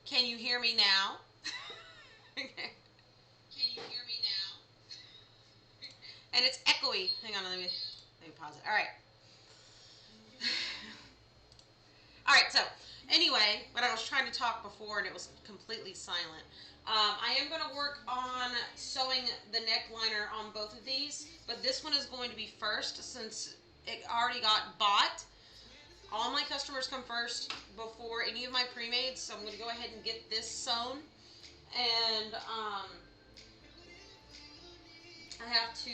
Can you hear me now? Okay. Can you hear me now? And it's echoey. Hang on, let me pause it. All right. All right. So anyway, but I was trying to talk before and it was completely silent. I am going to work on sewing the neck liner on both of these, but this one is going to be first since it already got bought. All my customers come first before any of my pre-mades, so I'm going to go ahead and get this sewn. And I have to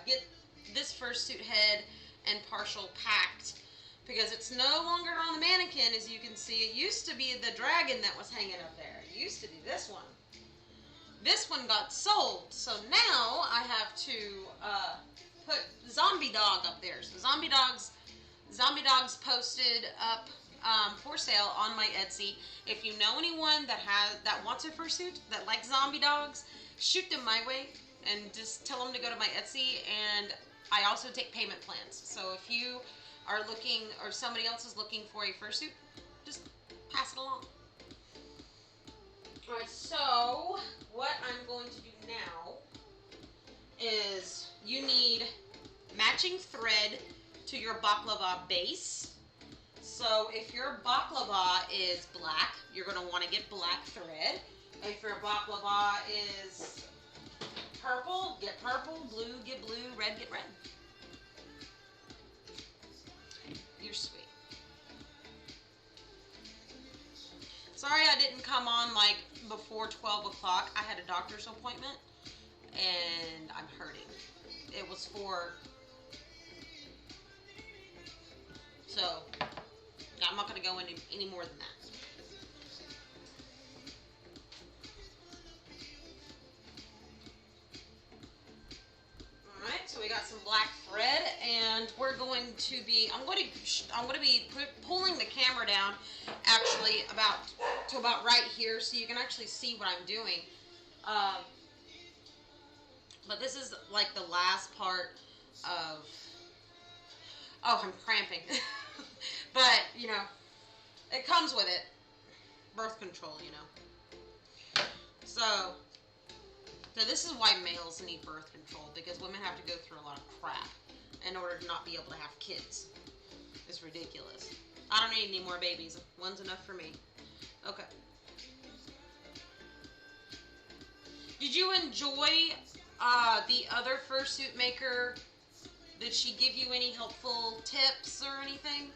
get this fursuit head and partial packed because it's no longer on the mannequin. As you can see, it used to be the dragon that was hanging up there. It used to be this one. This one got sold, so now I have to put Zombie Dog up there. So Zombie Dog's posted up for sale on my Etsy. If you know anyone that wants a fursuit that likes zombie dogs, shoot them my way and just tell them to go to my Etsy. And I also take payment plans. So if you are looking or somebody else is looking for a fursuit, just pass it along. Alright, so what I'm going to do now is you need matching thread to your baklava base. So if your baklava is black, you're going to want to get black thread. If your baklava is purple, get purple, blue, get blue, red, get red. You're sweet. Sorry I didn't come on like before 12 o'clock. I had a doctor's appointment and I'm hurting. It was for... So, I'm not going to go into any more than that. Alright, so we got some black thread, and we're going to be, I'm going to be pulling the camera down actually about right here so you can actually see what I'm doing. But this is like the last part of, oh, I'm cramping. But, you know, it comes with it. Birth control, you know. So this is why males need birth control, because women have to go through a lot of crap in order to not be able to have kids. It's ridiculous. I don't need any more babies. One's enough for me. Okay. Did you enjoy the other fursuit maker? Did she give you any helpful tips or anything?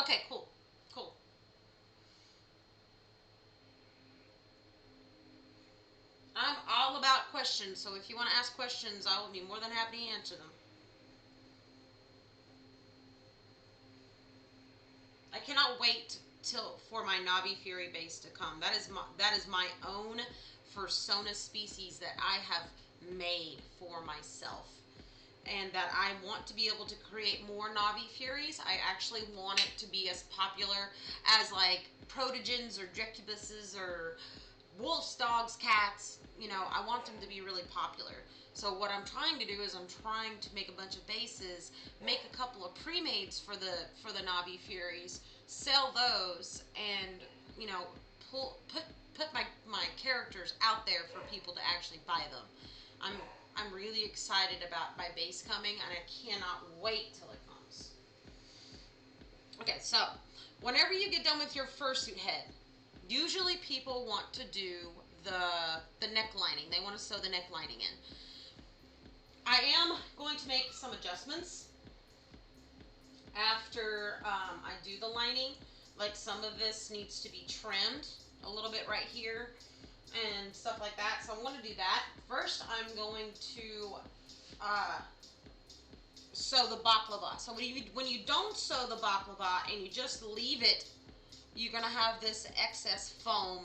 Okay, cool. Cool. I'm all about questions, so if you want to ask questions, I will be more than happy to answer them. I cannot wait for my Navi Fury base to come. That is my own Fursona species that I have made for myself, and that I want to be able to create more Navi Furies. I actually want it to be as popular as like Protogens or Jecubuses or wolves, dogs, cats. You know, I want them to be really popular. So what I'm trying to do is I'm trying to make a bunch of bases, make a couple of pre-mades for the Navi Furies, sell those, and you know, put my characters out there for people to actually buy them. I'm really excited about my base coming, and I cannot wait till it comes. Okay, so whenever you get done with your fursuit head, usually people want to do the neck lining. They want to sew the neck lining in. I am going to make some adjustments after I do the lining. Like some of this needs to be trimmed a little bit right here and stuff like that. So I'm going to do that. First, I'm going to sew the baklava. So when you don't sew the baklava and you just leave it, you're going to have this excess foam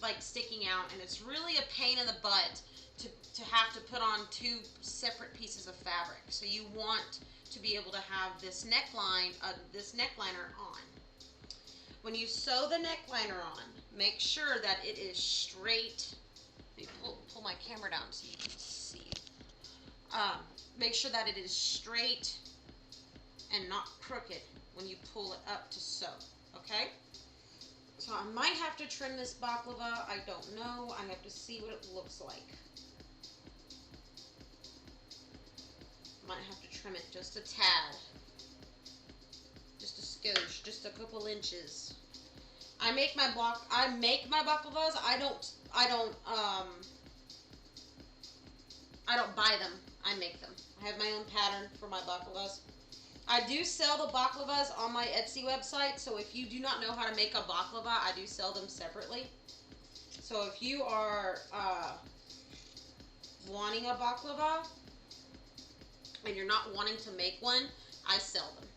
like sticking out, and it's really a pain in the butt to have to put on two separate pieces of fabric. So you want to be able to have this neckline, this neckliner on. When you sew the neckliner on, make sure that it is straight. Let me pull my camera down so you can see. Make sure that it is straight and not crooked when you pull it up to sew, okay? So I might have to trim this baklava. I don't know. I have to see what it looks like. Might have to trim it just a tad. Just a skosh, just a couple inches. I make my baklavas. I don't buy them. I make them. I have my own pattern for my baklavas. I do sell the baklavas on my Etsy website, so if you do not know how to make a baklava, I do sell them separately. So if you are wanting a baklava and you're not wanting to make one, I sell them.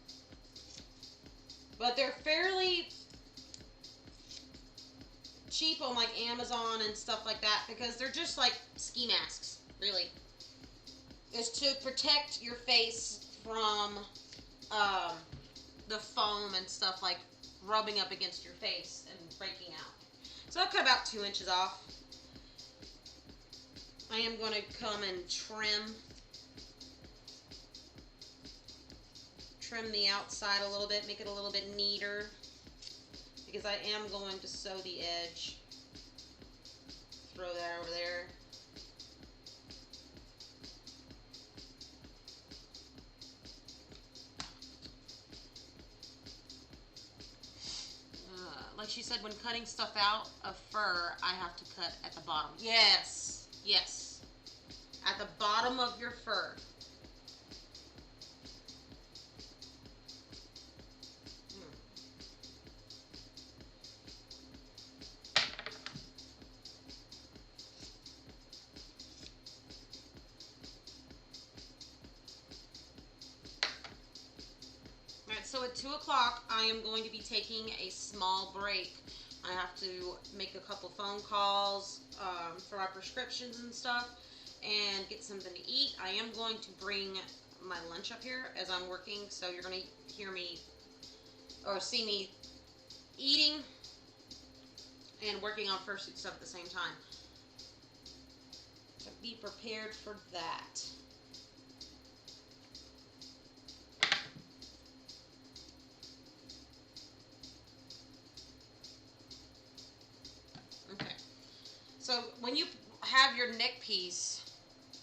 But they're fairly cheap on like Amazon and stuff like that because they're just like ski masks, really. It's to protect your face from the foam and stuff like rubbing up against your face and breaking out. So I'll cut about 2 inches off. I am going to come and trim the outside a little bit, make it a little bit neater because I am going to sew the edge. Throw that over there. Like she said, when cutting stuff out of fur, I have to cut at the bottom. Yes, yes. At the bottom of your fur. So at 2 o'clock, I am going to be taking a small break. I have to make a couple phone calls for our prescriptions and stuff and get something to eat. I am going to bring my lunch up here as I'm working, so you're going to hear me or see me eating and working on Fursuit stuff at the same time. So be prepared for that. So when you have your neck piece,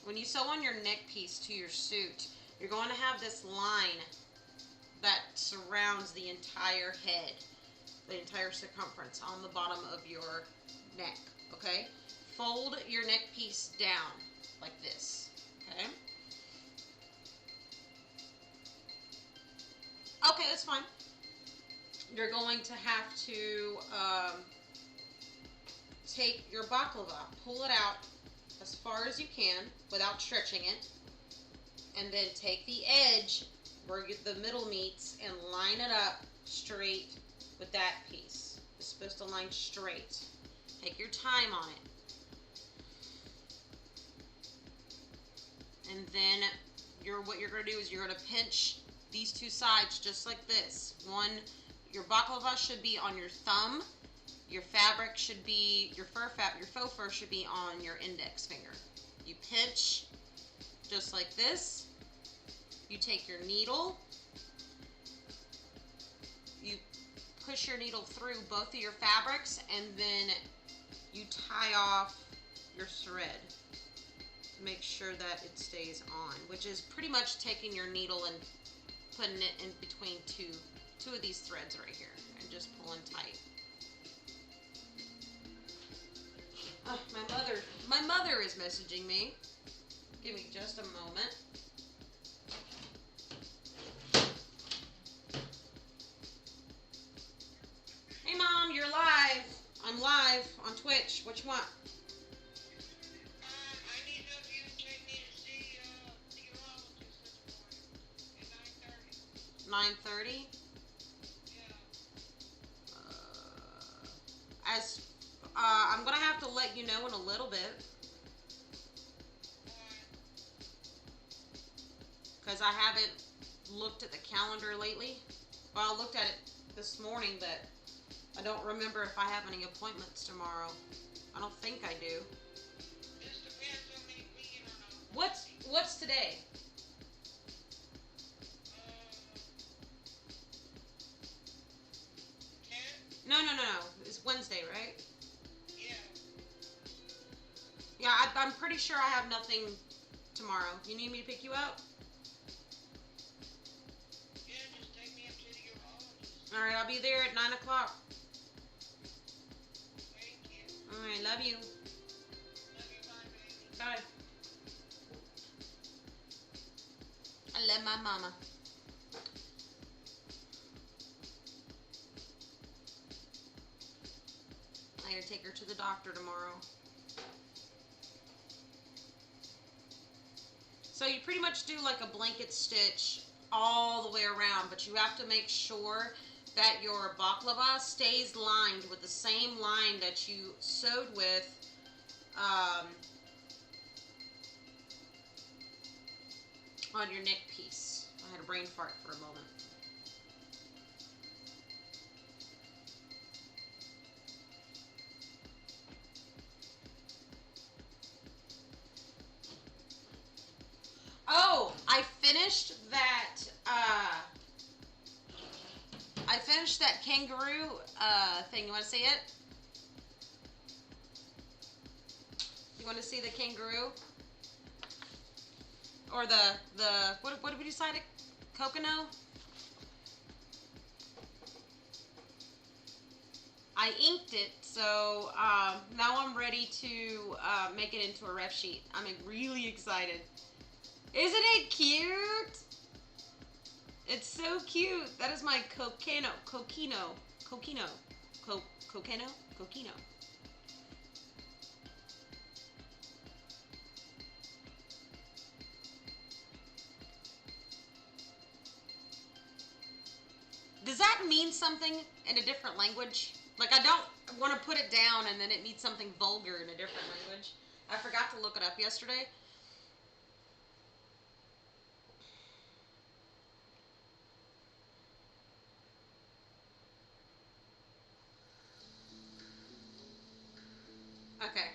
when you sew on your neck piece to your suit, you're going to have this line that surrounds the entire head, the entire circumference on the bottom of your neck, okay? Fold your neck piece down like this, okay? Okay, that's fine. You're going to have to take your baklava, pull it out as far as you can without stretching it, and then take the edge where the middle meets and line it up straight with that piece. It's supposed to line straight. Take your time on it. And then what you're going to do is you're going to pinch these two sides just like this. Your baklava should be on your thumb. Your fabric should be, your faux fur should be on your index finger. You pinch just like this. You take your needle. You push your needle through both of your fabrics and then you tie off your thread. Make sure that it stays on, which is pretty much taking your needle and putting it in between two of these threads right here and just pulling tight. Oh, my mother is messaging me. Give me just a moment. Hey Mom, you're live. I'm live on Twitch. What you want? I need to know if you can take me to see the urologist this morning at 9:30. 9:30? Yeah. I'm gonna have to let you know in a little bit. because I haven't looked at the calendar lately. Well, I looked at it this morning, but I don't remember if I have any appointments tomorrow. I don't think I do. Just depends on me being or not. What's today? Cat? No. It's Wednesday, right? Yeah. Yeah, I'm pretty sure I have nothing tomorrow. You need me to pick you up? Yeah, just take me up to the urologist. All right, I'll be there at 9 o'clock. Thank you. All right, love you. Love you, bye, baby. Bye. I love my mama. I gotta take her to the doctor tomorrow. So you pretty much do like a blanket stitch all the way around, but you have to make sure that your baklava stays lined with the same line that you sewed with on your neck piece. I had a brain fart for a moment. Oh, I finished that. I finished that kangaroo thing. You want to see it? You want to see the kangaroo? Or the what did we decide? Coconut? I inked it, so now I'm ready to make it into a ref sheet. I'm really excited. Isn't it cute? It's so cute. That is my coquino. Does that mean something in a different language? Like, I don't want to put it down and then it means something vulgar in a different language. I forgot to look it up yesterday. Okay.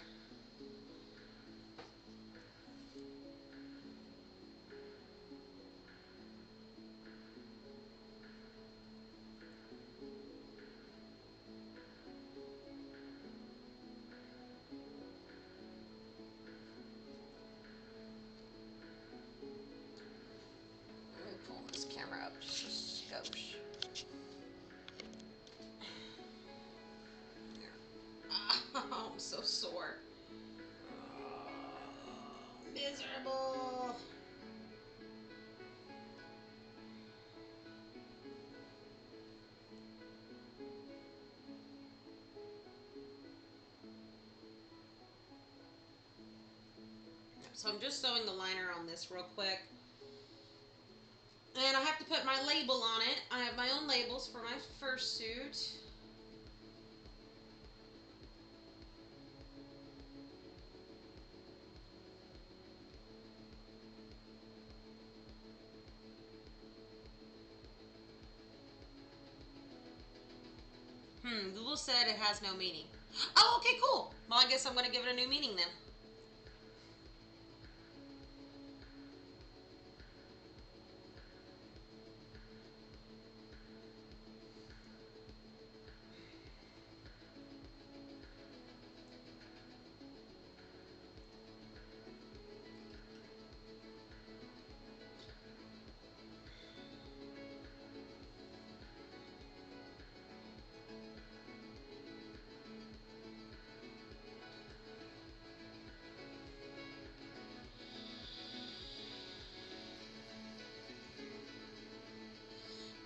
Let me pull this camera up just a skosh. Oh, I'm so sore. Miserable. So I'm just sewing the liner on this real quick. And I have to put my label on it. I have my own labels for my fursuit. Google said it has no meaning. Oh, okay, cool. Well, I guess I'm going to give it a new meaning then.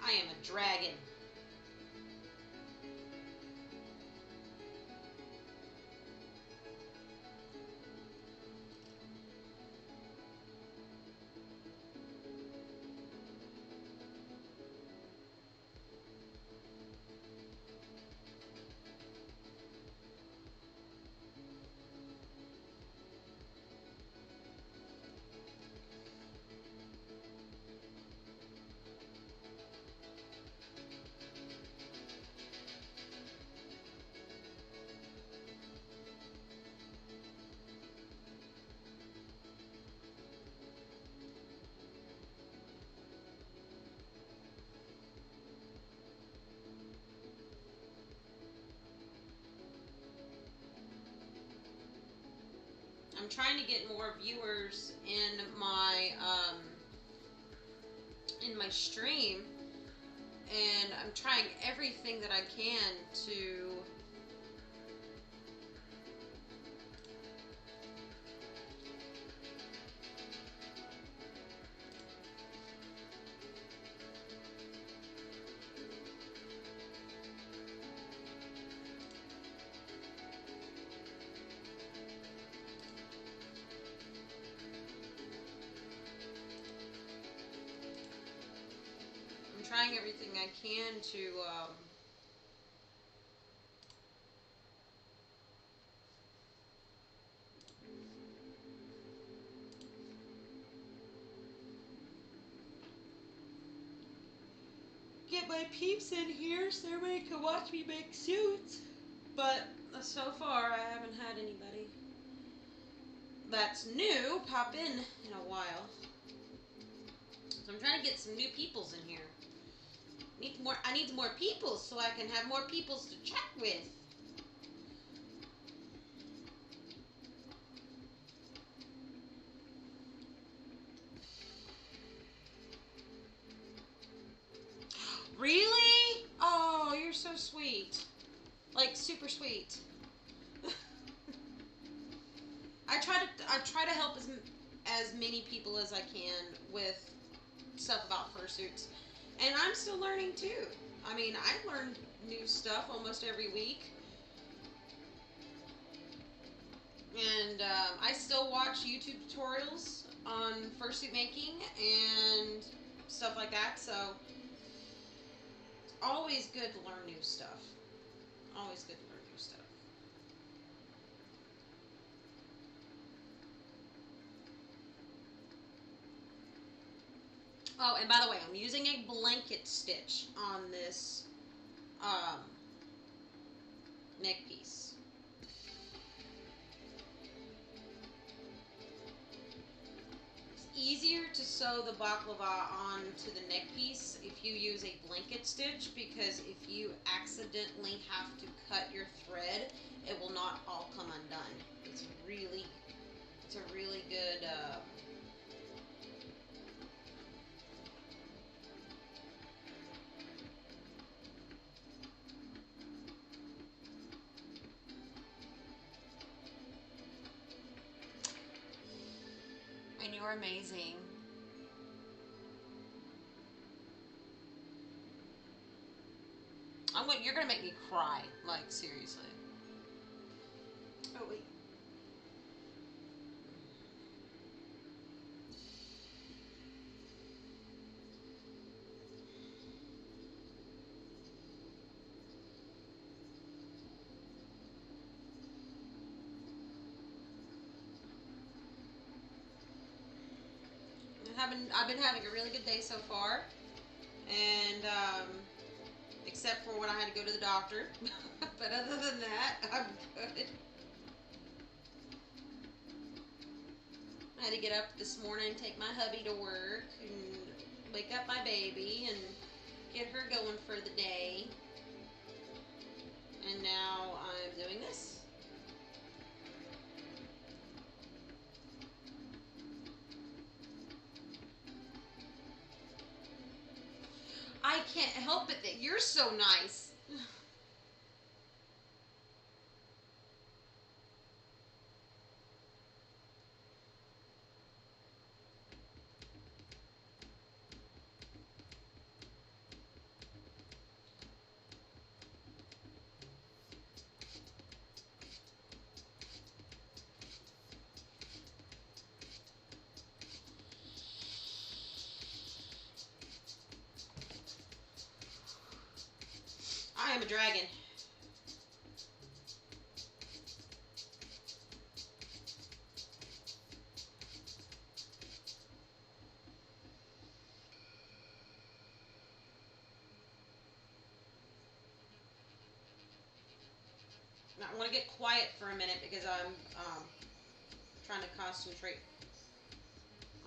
I am a dragon. I'm trying to get more viewers in my stream, and I'm trying everything that I can to trying everything I can to get my peeps in here so everybody can watch me make suits. But so far, I haven't had anybody that's new pop in a while. So I'm trying to get some new peoples in here. I need more peoples so I can have more peoples to chat with. Really? Oh, you're so sweet. Like, super sweet. I try to help as many people as I can with stuff about fursuits. And I'm still learning too. I mean, I learn new stuff almost every week. And I still watch YouTube tutorials on fursuit making and stuff like that. So it's always good to learn new stuff. Always good to learn new stuff. Oh, and by the way, I'm using a blanket stitch on this neck piece. It's easier to sew the baklava onto the neck piece if you use a blanket stitch, because if you accidentally have to cut your thread, it will not all come undone. It's a really good and you're amazing. You're gonna make me cry, like, seriously. Oh wait. I've been having a really good day so far, and except for when I had to go to the doctor. But other than that, I'm good. I had to get up this morning, take my hubby to work, and wake up my baby, and get her going for the day. And now I'm doing this. I can't help it that you're so nice. I am a dragon. Now, I want to get quiet for a minute because I'm trying to concentrate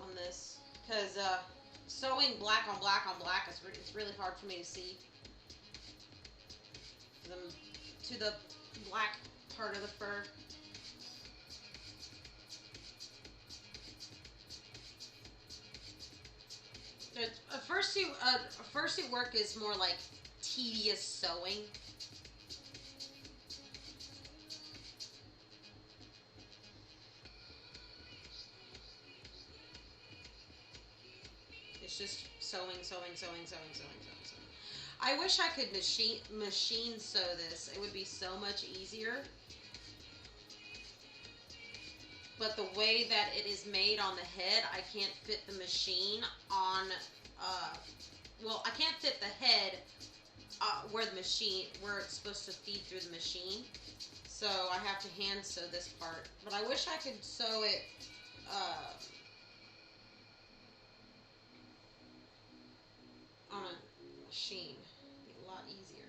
on this. Because sewing black on black on black is it's really hard for me to see to the black part of the fur. Fursuit work is more like tedious sewing. It's just sewing, sewing, sewing, sewing, sewing, sewing, sewing. I wish I could machine sew this. It would be so much easier. But the way that it is made on the head, I can't fit the machine on, well, I can't fit the head where it's supposed to feed through the machine. So I have to hand sew this part. But I wish I could sew it, on a machine. It'd be a lot easier.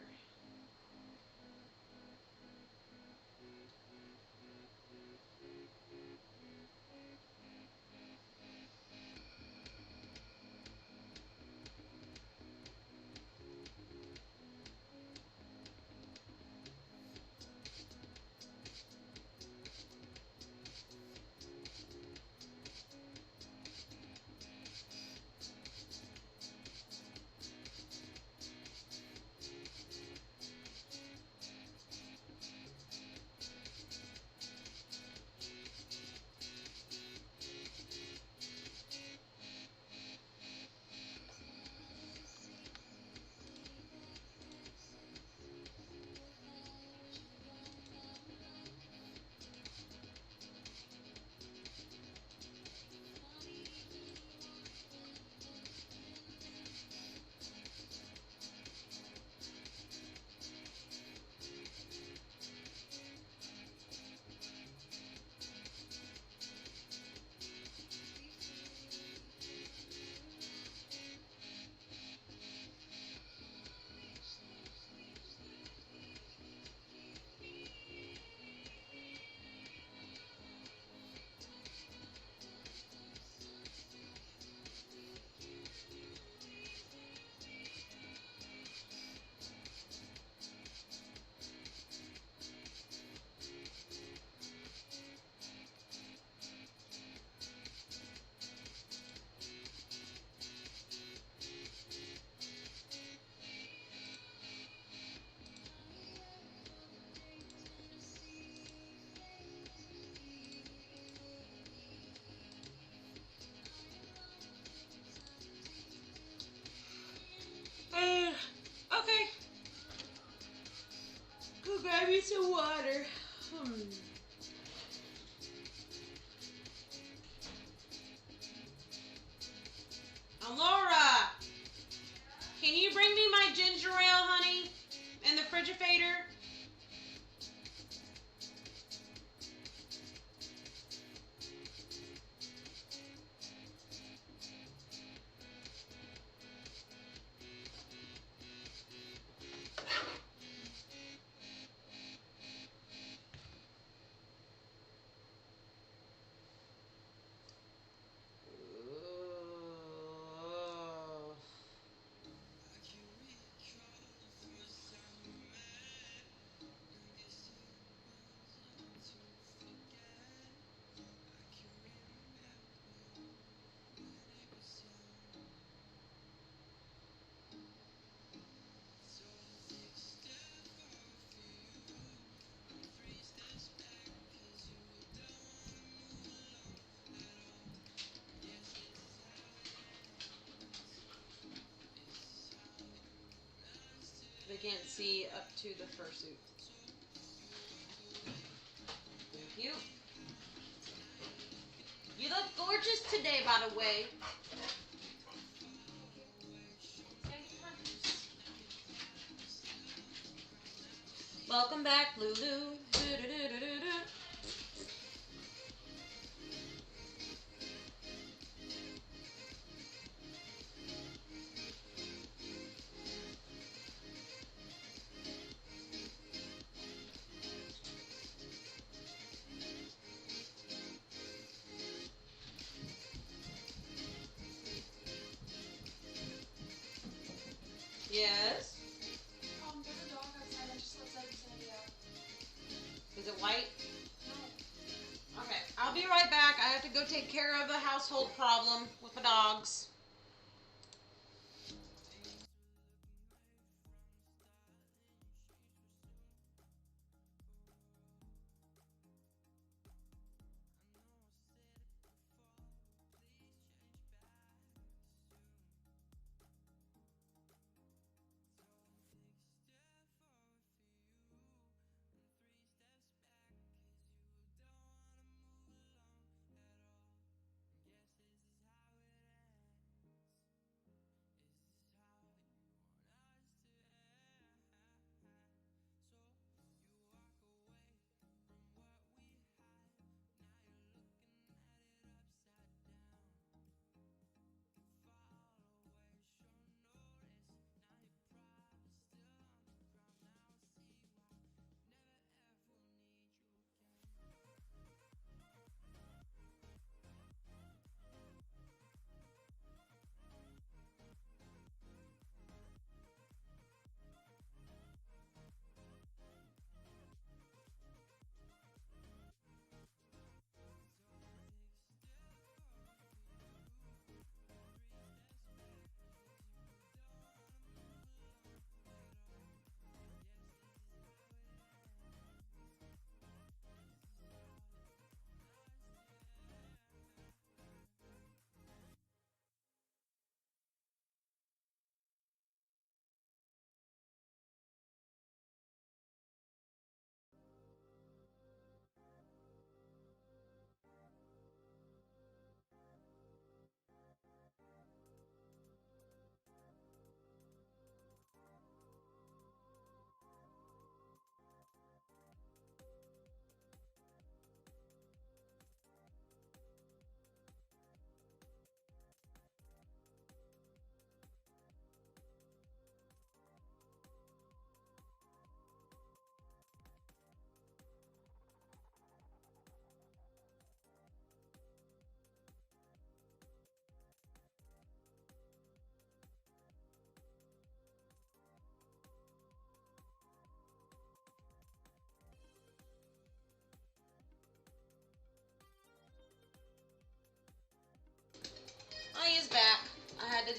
Okay. Go grab me some water. Laura, can you bring me my ginger ale, honey, in the Frigidator? They can't see up to the fursuit. Thank you. You look gorgeous today, by the way. Welcome back, Lulu. Do-do-do-do-do-do. Yes. There's a dog outside. I just outside in San Diego. Is it white? No. Okay, I'll be right back. I have to go take care of a household problem with the dogs.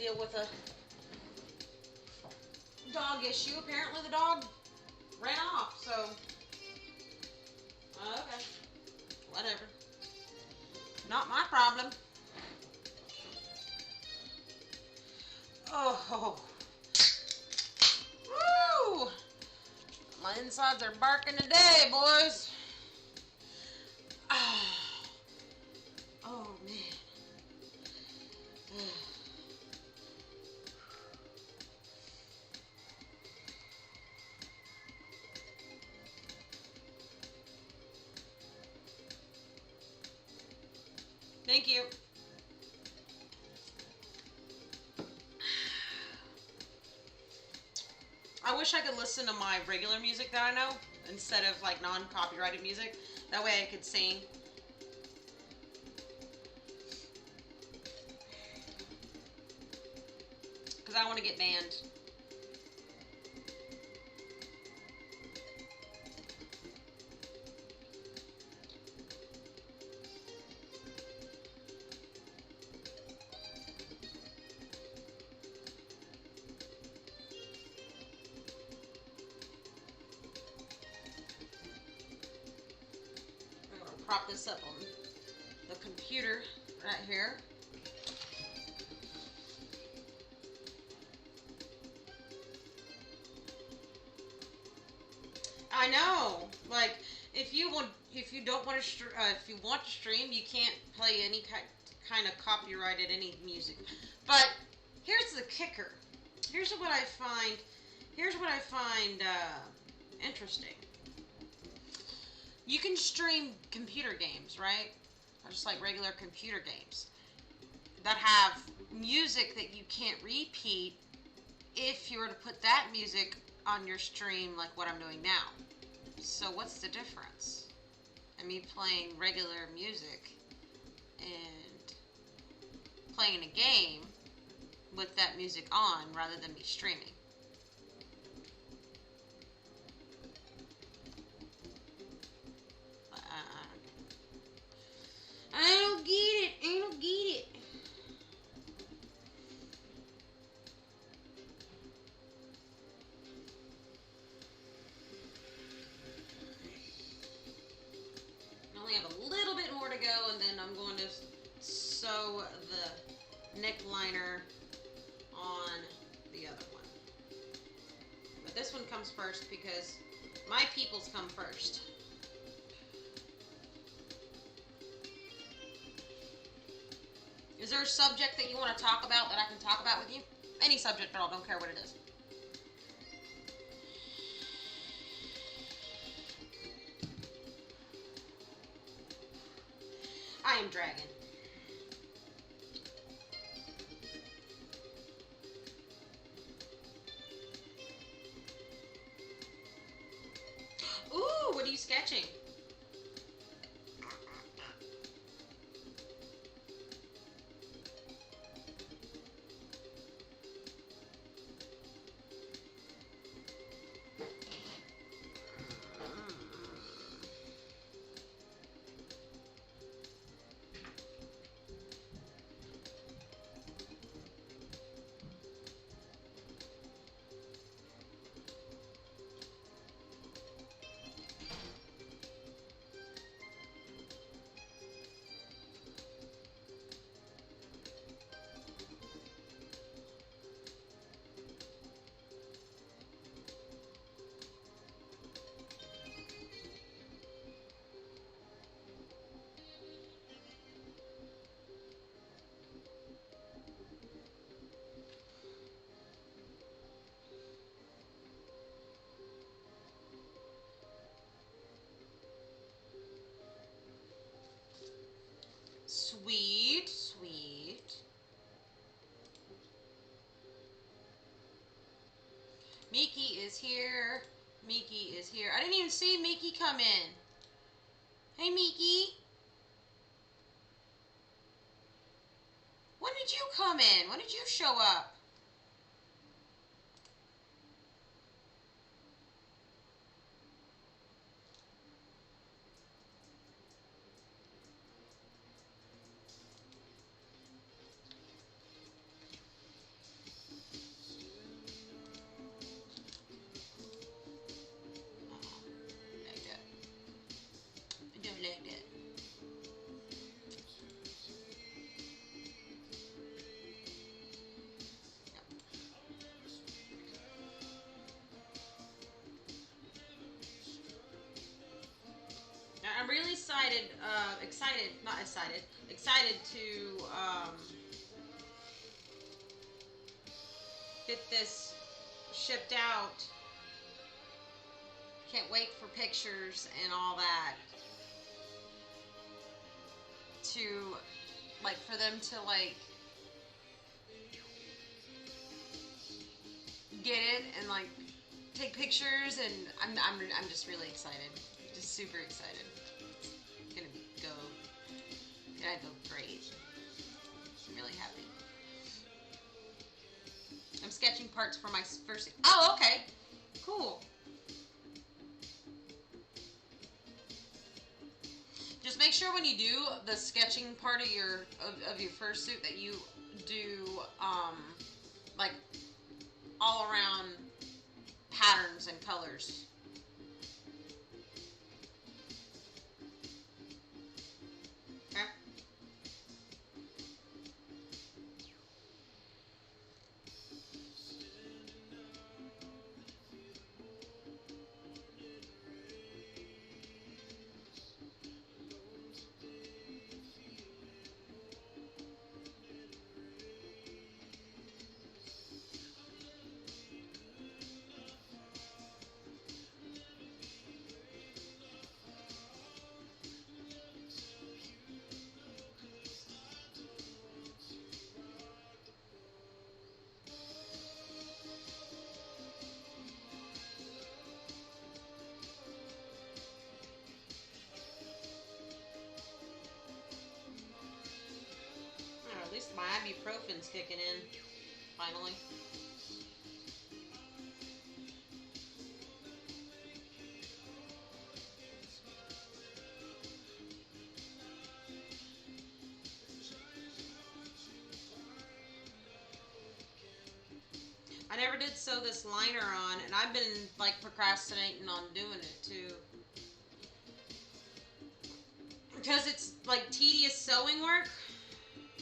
deal with a dog issue. Apparently the dog ran off, so okay, whatever. Not my problem. Oh, woo! My insides are barking today, boys. Ah. Oh man. Thank you. I wish I could listen to my regular music that I know instead of like non-copyrighted music. That way I could sing. Because I want to get banned. Prop this up on the computer right here. I know, like if you don't want to if you want to stream, you can't play any kind of copyrighted any music. But here's the kicker. Here's what I find. Here's what I find interesting. You can stream computer games, right? Just like regular computer games that have music that you can't repeat if you were to put that music on your stream like what I'm doing now. So what's the difference? I mean, playing regular music and playing a game with that music on rather than me streaming. I don't get it. I don't get it. I only have a little bit more to go, and then I'm going to sew the neck liner on the other one. But this one comes first because my peoples come first. Is there a subject that you want to talk about that I can talk about with you? Any subject at all, don't care what it is. I am dragon. Ooh, what are you sketching? Sweet, sweet. Miki is here. Miki is here. I didn't even see Miki come in. Hey, Miki. When did you come in? When did you show up? really excited to get this shipped out. Can't wait for pictures and all that. To, like, for them to, like, get it and, like, take pictures, and I'm just really excited. Just super excited. It's gonna go great. I'm really happy. I'm sketching parts for my first. Oh, okay, cool. Just make sure when you do the sketching part of your fursuit that you do like all around patterns and colors. Okay. Oh, at least my ibuprofen's kicking in, finally. I never did sew this liner on, and I've been, like, procrastinating on doing it, too. Because it's, like, tedious sewing work.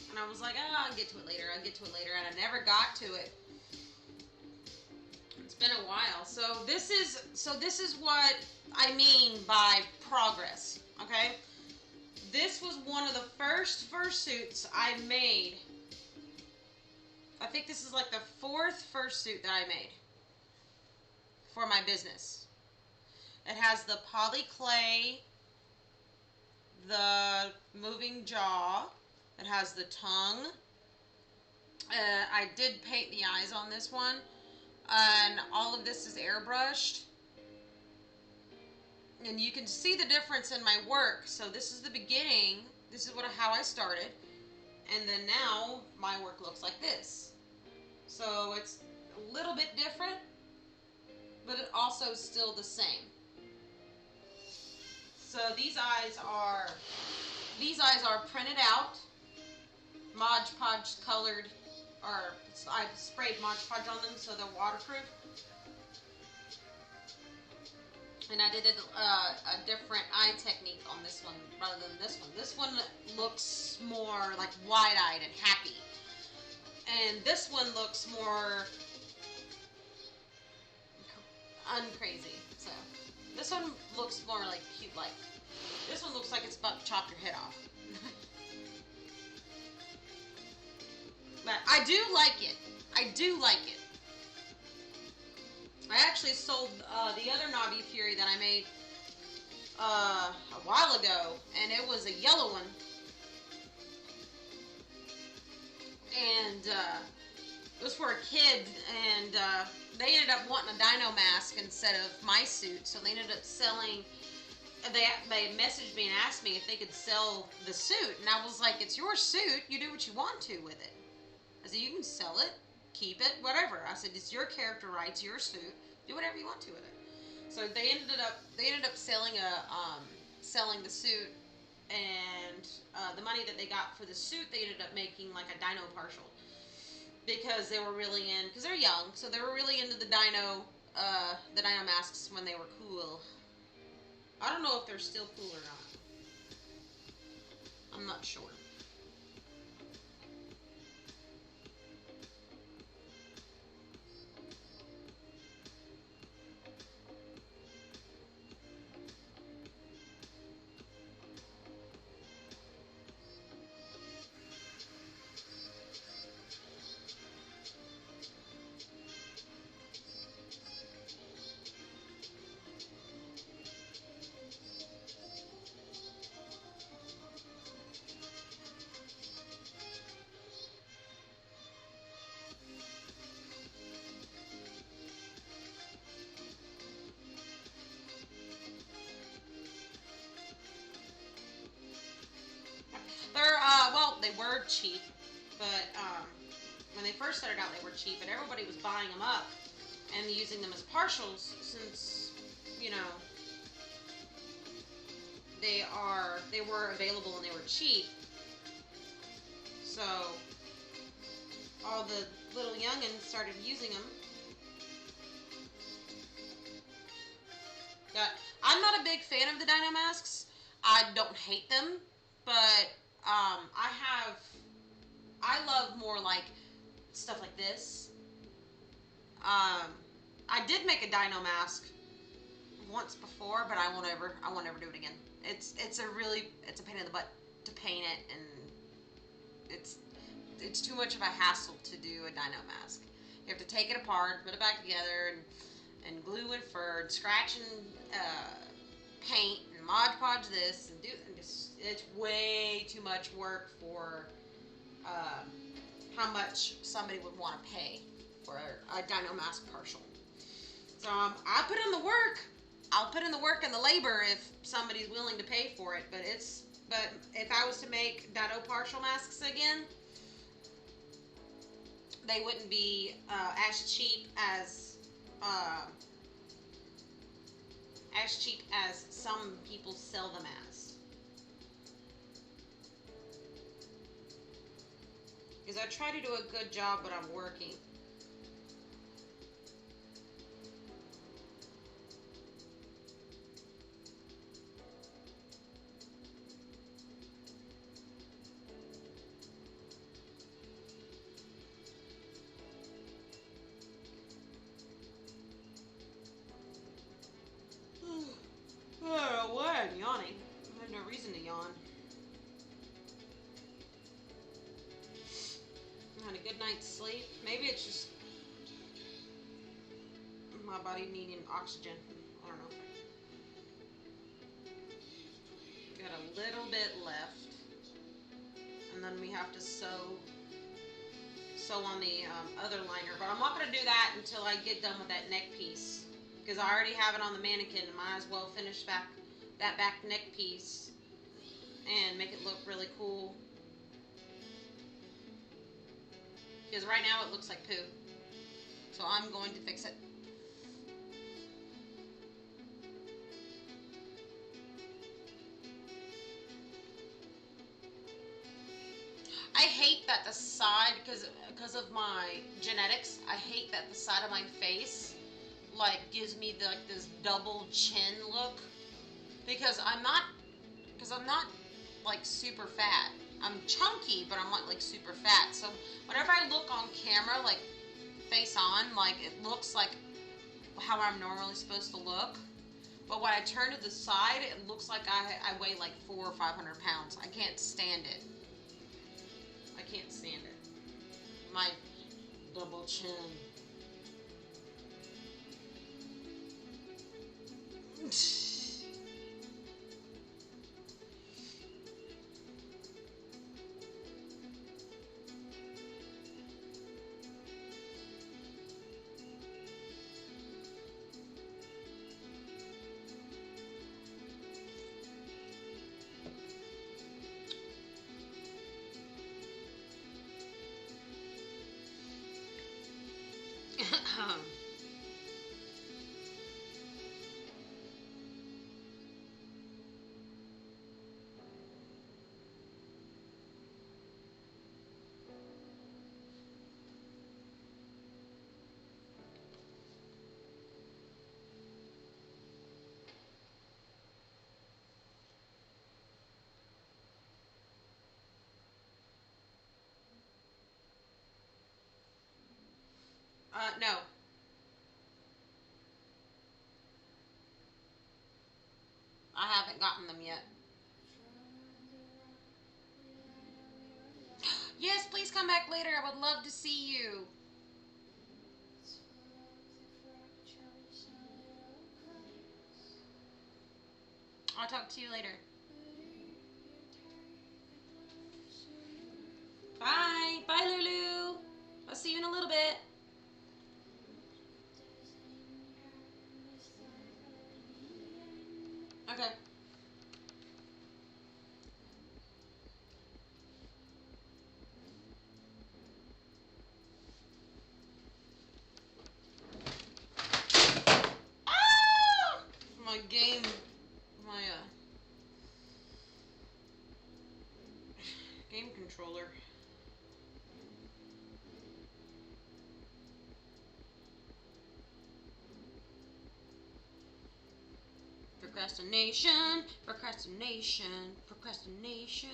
And I was like, oh, I'll get to it later, and I never got to it. It's been a while. So this is what I mean by progress, okay? This was one of the first fursuits I made. I think this is like the 4th fursuit that I made for my business. It has the poly clay, the moving jaw. It has the tongue. I did paint the eyes on this one. And all of this is airbrushed. And you can see the difference in my work. So this is the beginning. This is how I started. And then now my work looks like this. So it's a little bit different, but it also still the same. So these eyes are printed out, Mod Podge colored, or I sprayed Mod Podge on them so they're waterproof. And I did a different eye technique on this one rather than this one. This one looks more like wide-eyed and happy. And this one looks more uncrazy. So this one looks more like cute, like this one looks like it's about to chop your head off. But I do like it. I do like it. I actually sold the other Navi Fury that I made a while ago, and it was a yellow one. And it was for a kid, and they ended up wanting a Dino mask instead of my suit, so they ended up selling. They messaged me and asked me if they could sell the suit, and I was like, "It's your suit. You do what you want to with it." I said, "You can sell it, keep it, whatever." I said, "It's your character rights, your suit. Do whatever you want to with it." So they ended up selling selling the suit. And the money that they got for the suit, they ended up making like a Dino partial, because they were really because they're young, so they were really into the Dino masks when they were cool. I don't know if they're still cool or not. I'm not sure. out, they were cheap, but when they first started out, they were cheap, and everybody was buying them up and using them as partials since, you know, they were available and they were cheap. So all the little youngins started using them. I'm not a big fan of the Dino masks. I don't hate them, but I love more like stuff like this. I did make a Dino mask once before, but I won't ever do it again. It's a pain in the butt to paint it, and it's too much of a hassle to do a Dino mask. You have to take it apart, put it back together, and glue and fur, and scratch and paint, and Mod Podge this, and it's way too much work for how much somebody would want to pay for a Dino mask partial. So I put in the work. I'll put in the work and the labor if somebody's willing to pay for it. But if I was to make Dino partial masks again, they wouldn't be as cheap as some people sell them as. Because I try to do a good job, but I'm working. Oh, what? I'm yawning. I have no reason to yawn. I had a good night's sleep. Maybe it's just my body needing oxygen. I don't know. Got a little bit left. And then we have to sew on the other liner. But I'm not going to do that until I get done with that neck piece. Because I already have it on the mannequin. Might as well finish that back neck piece and make it look really cool. Because right now it looks like poo. So I'm going to fix it. I hate that the side, because of my genetics, I hate that the side of my face like gives me this double chin look, because I'm not like super fat. I'm chunky, but I'm not like super fat. So whenever I look on camera, like face on, like it looks like how I'm normally supposed to look. But when I turn to the side, it looks like I weigh like 400 or 500 pounds. I can't stand it. I can't stand it. My double chin. No. I haven't gotten them yet. Yes, please come back later. I would love to see you. I'll talk to you later. Bye. Bye, Lulu. I'll see you in a little bit. Okay. game, my game controller. Procrastination, procrastination, procrastination,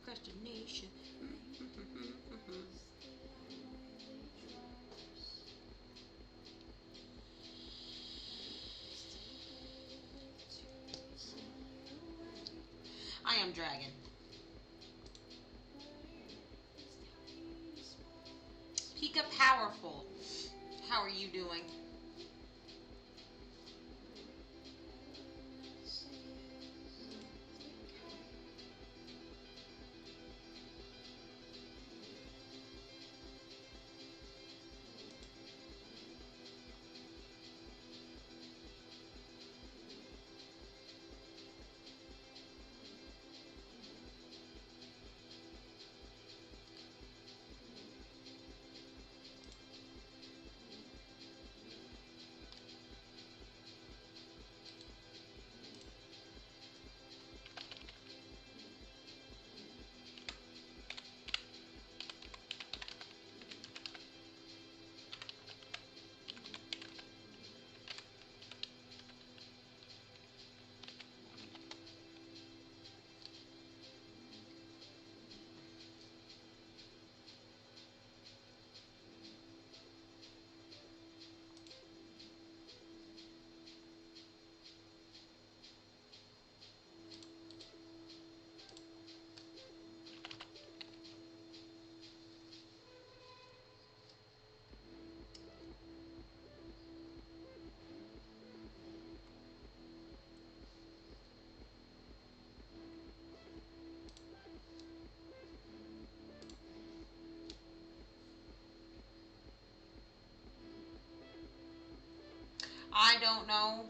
procrastination. I am dragon. Pika Powerful. How are you doing? I don't know.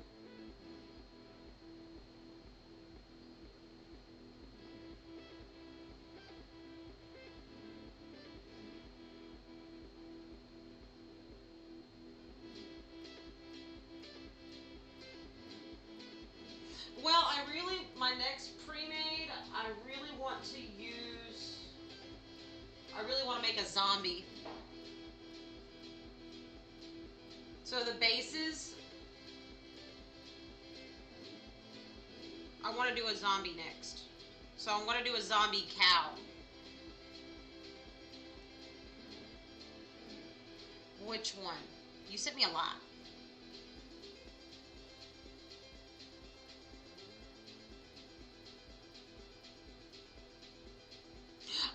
Well, my next pre-made, I really want to make a zombie. So the bases, I want to do a zombie next. So I'm going to do a zombie cow. Which one? You sent me a lot.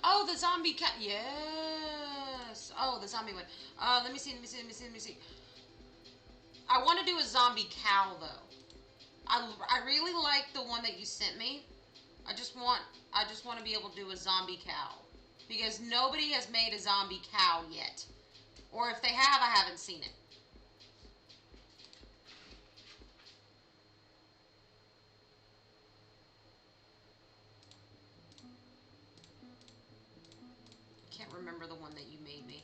Oh, the zombie cat. Yes. Oh, the zombie one. Let me see. I want to do a zombie cow though. I really like the one that you sent me. I just want to be able to do a zombie cow because nobody has made a zombie cow yet, or if they have, I haven't seen it. Can't remember the one that you made me.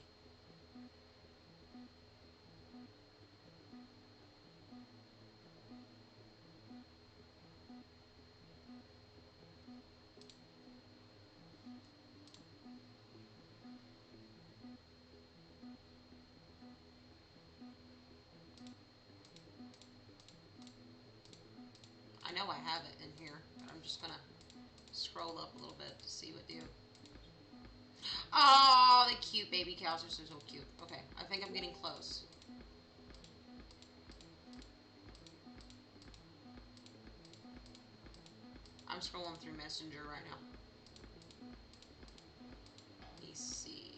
I know I have it in here, but I'm just gonna scroll up a little bit to see what do. Oh, the cute baby cows are so cute. Okay, I think I'm getting close. I'm scrolling through Messenger right now. Let me see.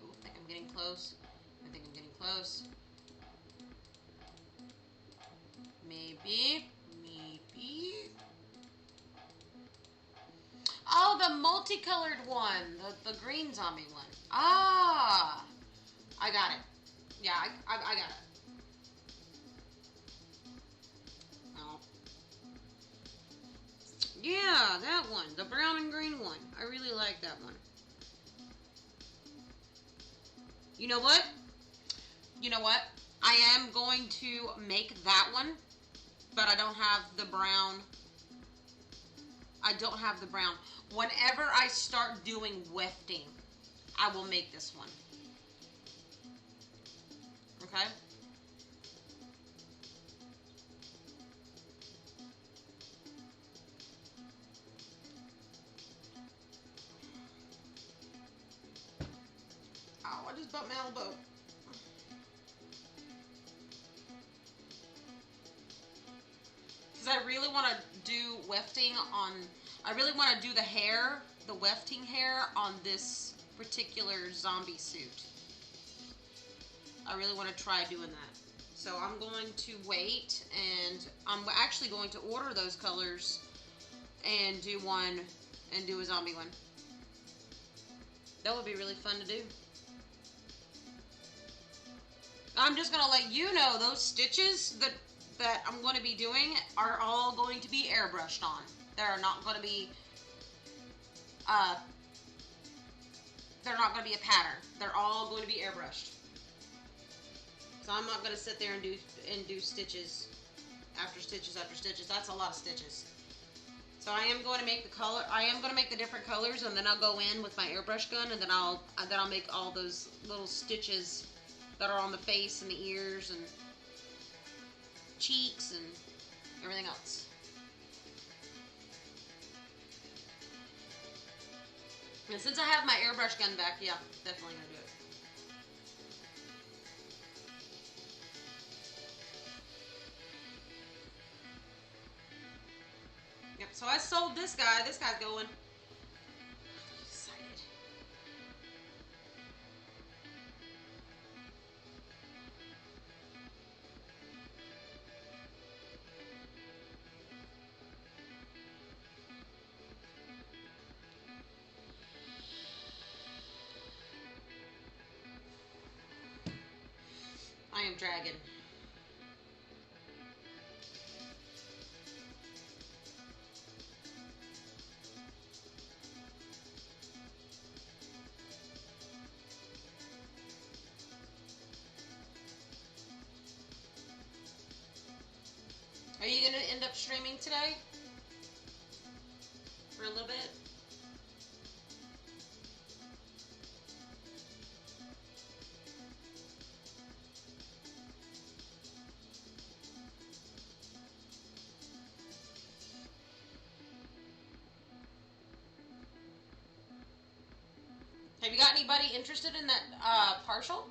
Oh, I think I'm getting close. I think I'm getting close. Maybe. Oh, the multicolored one. The green zombie one. Ah. I got it. Yeah, I got it. Oh. Yeah, that one. The brown and green one. I really like that one. You know what? I am going to make that one but I don't have the brown. I don't have the brown. Whenever I start doing wefting, I will make this one. Okay? Ow, I just bumped my elbow. Because I really want to do wefting on, I really want to do the hair, the wefting hair on this particular zombie suit. I really want to try doing that. So I'm going to wait, and I'm actually going to order those colors and do one, and do a zombie one. That would be really fun to do. I'm just going to let you know those stitches that I'm going to be doing are all going to be airbrushed on. They're not going to be, they're not going to be a pattern. They're all going to be airbrushed. So I'm not going to sit there and do stitches after stitches after stitches. That's a lot of stitches. So I am going to make the color. I am going to make the different colors, and then I'll go in with my airbrush gun, and then I'll make all those little stitches that are on the face and the ears and cheeks and everything else. And since I have my airbrush gun back, yeah, definitely gonna do it. Yep, so I sold this guy. This guy's going. I'm excited. I am dragging. Are you going to end up streaming today? For a little bit? Have you got anybody interested in that partial?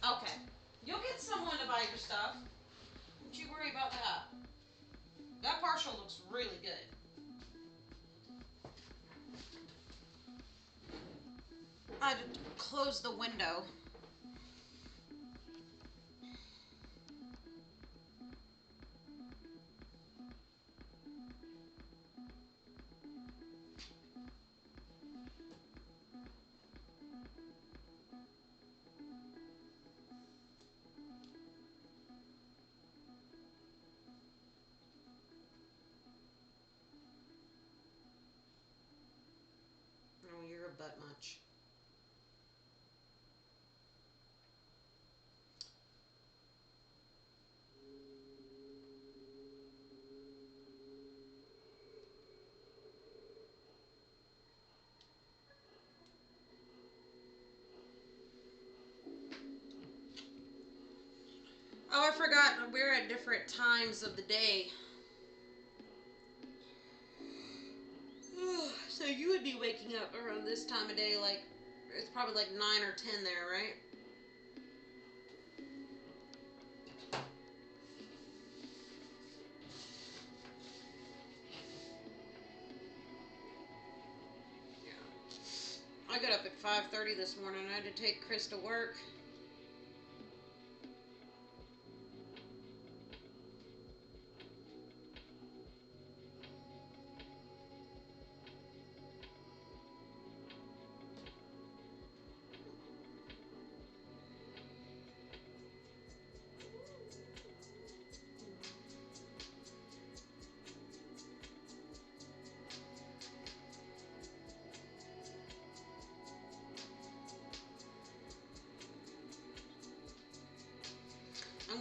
Okay. You'll get someone to buy your stuff. Don't you worry about that. That partial looks really good. I had to close the window. Oh, you're a butt munch. Oh, I forgot. We're at different times of the day. So you would be waking up around this time of day, like, it's probably like 9 or 10 there, right? I got up at 5:30 this morning. I had to take Chris to work.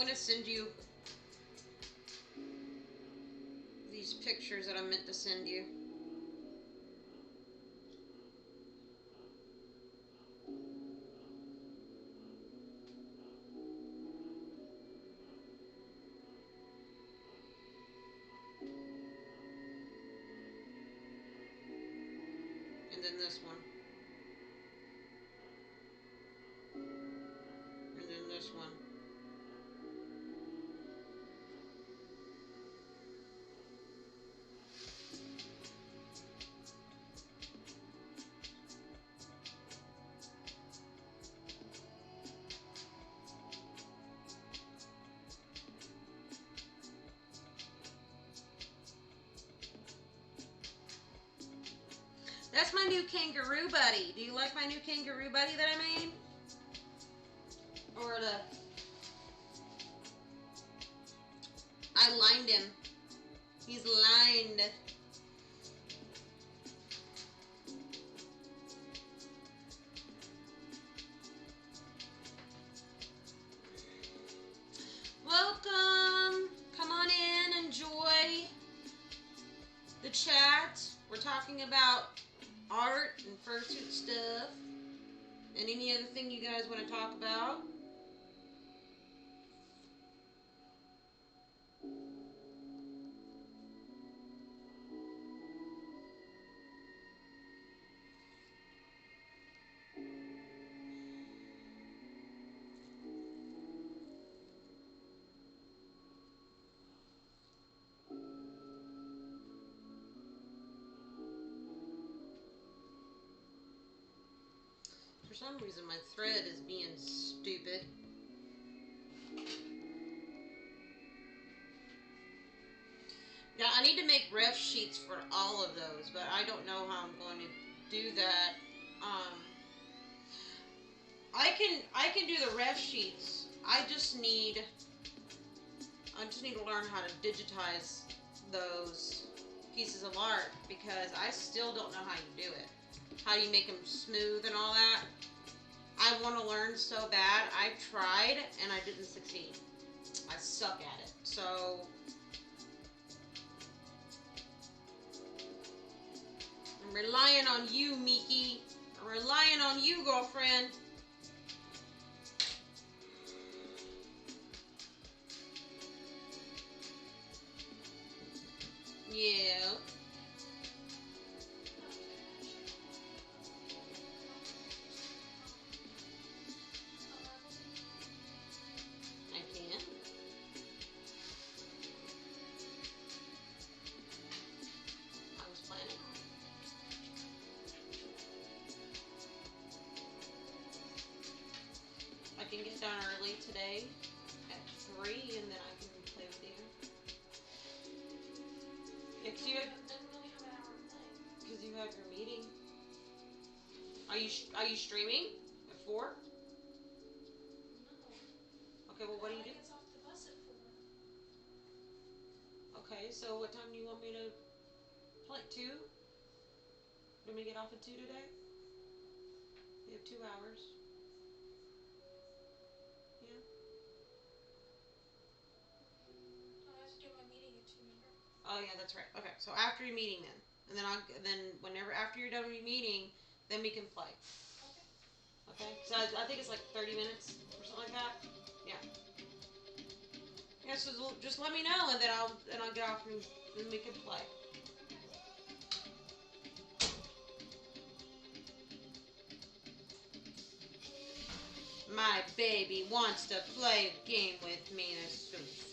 gonna send you these pictures that I meant to send you. And then this one. And then this one. That's my new kangaroo buddy. Do you like my new kangaroo buddy that I made? Or I lined him. He's lined. Welcome. Come on in, enjoy the chat. We're talking about art and fursuit stuff. And any other thing you guys want to talk about. For some reason, my thread is being stupid. Yeah, I need to make ref sheets for all of those, but I don't know how I'm going to do that. I can do the ref sheets. I just need to learn how to digitize those pieces of art because I still don't know how you do it. How you make them smooth and all that. I want to learn so bad. I tried and I didn't succeed. I suck at it. So I'm relying on you, Miki. I'm relying on you, girlfriend. Yeah. I can. I was planning. I can get done early today at 3 and then I can play with you. Yeah, cause you have your meeting. Are you streaming at 4? Okay, well, what do you do? Okay, so what time do you want me to play? 2? Do we get off at 2 today? We have 2 hours. Yeah. Oh yeah, that's right. Okay, so after your meeting then, and then whenever after you're done with your meeting, then we can play. Okay. So I think it's like 30 minutes or something like that. Yeah. Yeah. So just let me know, and then I'll get off and then we can play. My baby wants to play a game with me. That's so sweet.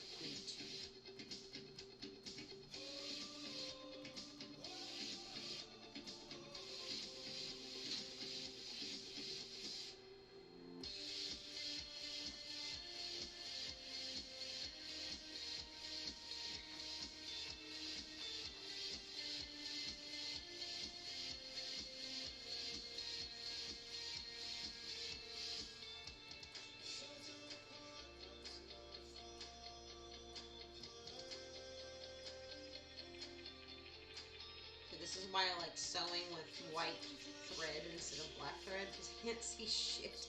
This is why I like sewing with white thread instead of black thread because I can't see shit.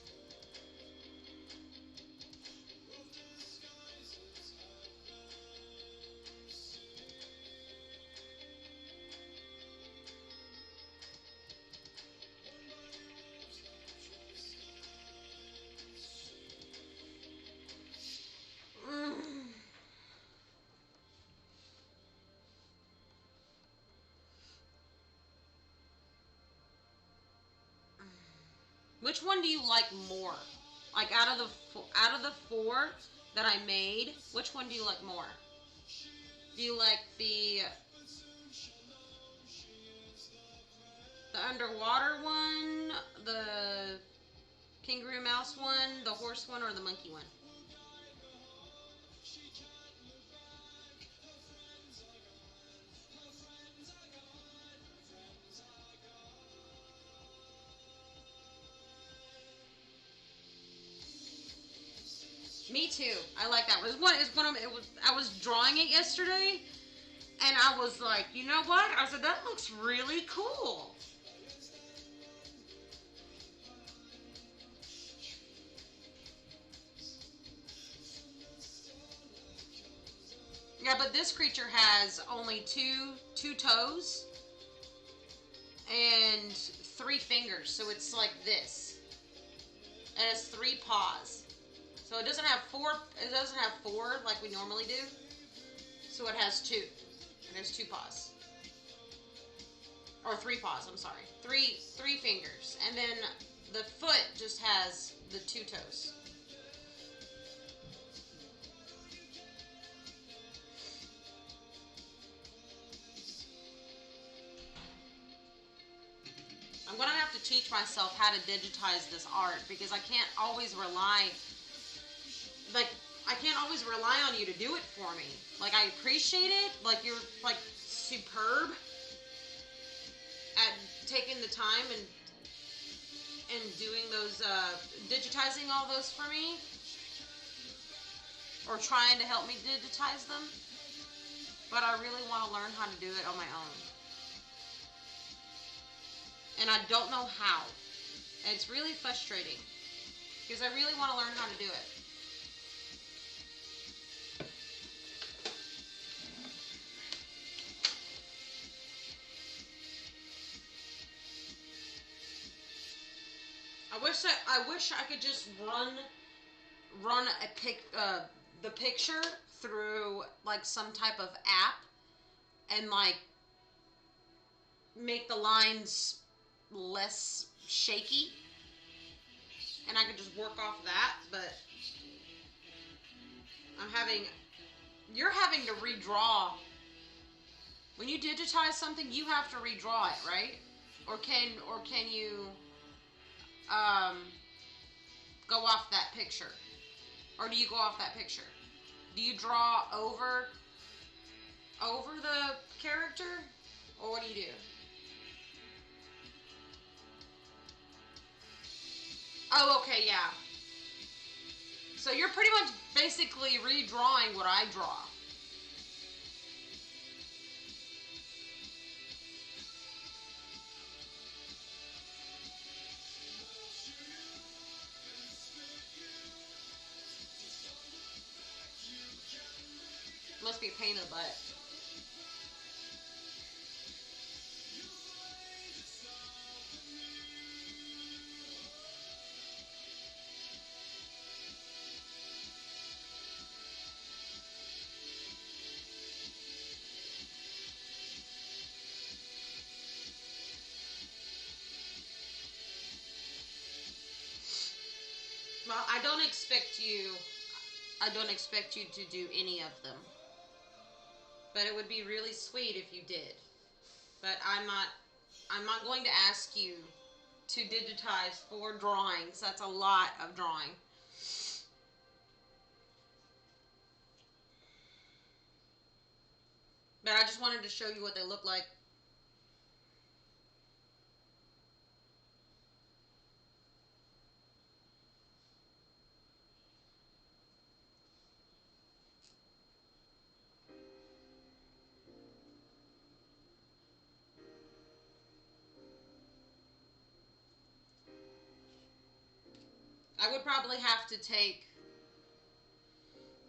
Which one do you like more? Like out of the four that I made, which one do you like more? Do you like the underwater one, the kangaroo mouse one, the horse one, or the monkey one? Me too. I like that. It was I was drawing it yesterday, and I was like, you know what? I said that looks really cool. Yeah, but this creature has only two toes and three fingers, so it's like this. It has three paws. So it doesn't have four. It doesn't have four like we normally do. So it has two. It has two paws, or three paws. I'm sorry, three fingers, and then the foot just has the two toes. I'm gonna have to teach myself how to digitize this art because I can't always rely like I can't always rely on you to do it for me. Like I appreciate it. Like you're like superb at taking the time and doing those digitizing all those for me or trying to help me digitize them. But I really want to learn how to do it on my own. And I don't know how. And it's really frustrating because I really want to learn how to do it. I wish I could just run the picture through like some type of app and like make the lines less shaky and I could just work off that, but you're having to redraw. When you digitize something, you have to redraw it, right? Or can you um, go off that picture? Or do you go off that picture? Do you draw over the character? Or what do you do? Oh, okay, yeah. So you're pretty much basically redrawing what I draw. Must be a pain in the butt. Well, I don't expect you to do any of them. But it would be really sweet if you did. But I'm not going to ask you to digitize 4 drawings. That's a lot of drawing. But I just wanted to show you what they look like. I would probably have to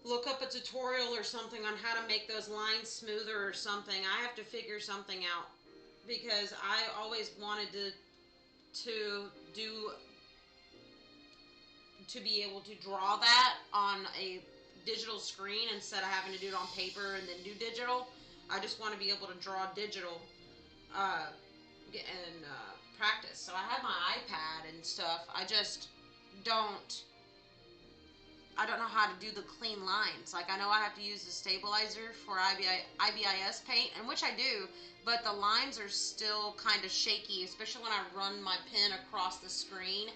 look up a tutorial or something on how to make those lines smoother or something. I have to figure something out because I always wanted to do to be able to draw that on a digital screen instead of having to do it on paper and then do digital. I just want to be able to draw digital and practice. So I have my iPad and stuff. I just don't. I don't know how to do the clean lines. Like, I know I have to use the stabilizer for IBIS paint, and which I do, but the lines are still kind of shaky, especially when I run my pen across the screen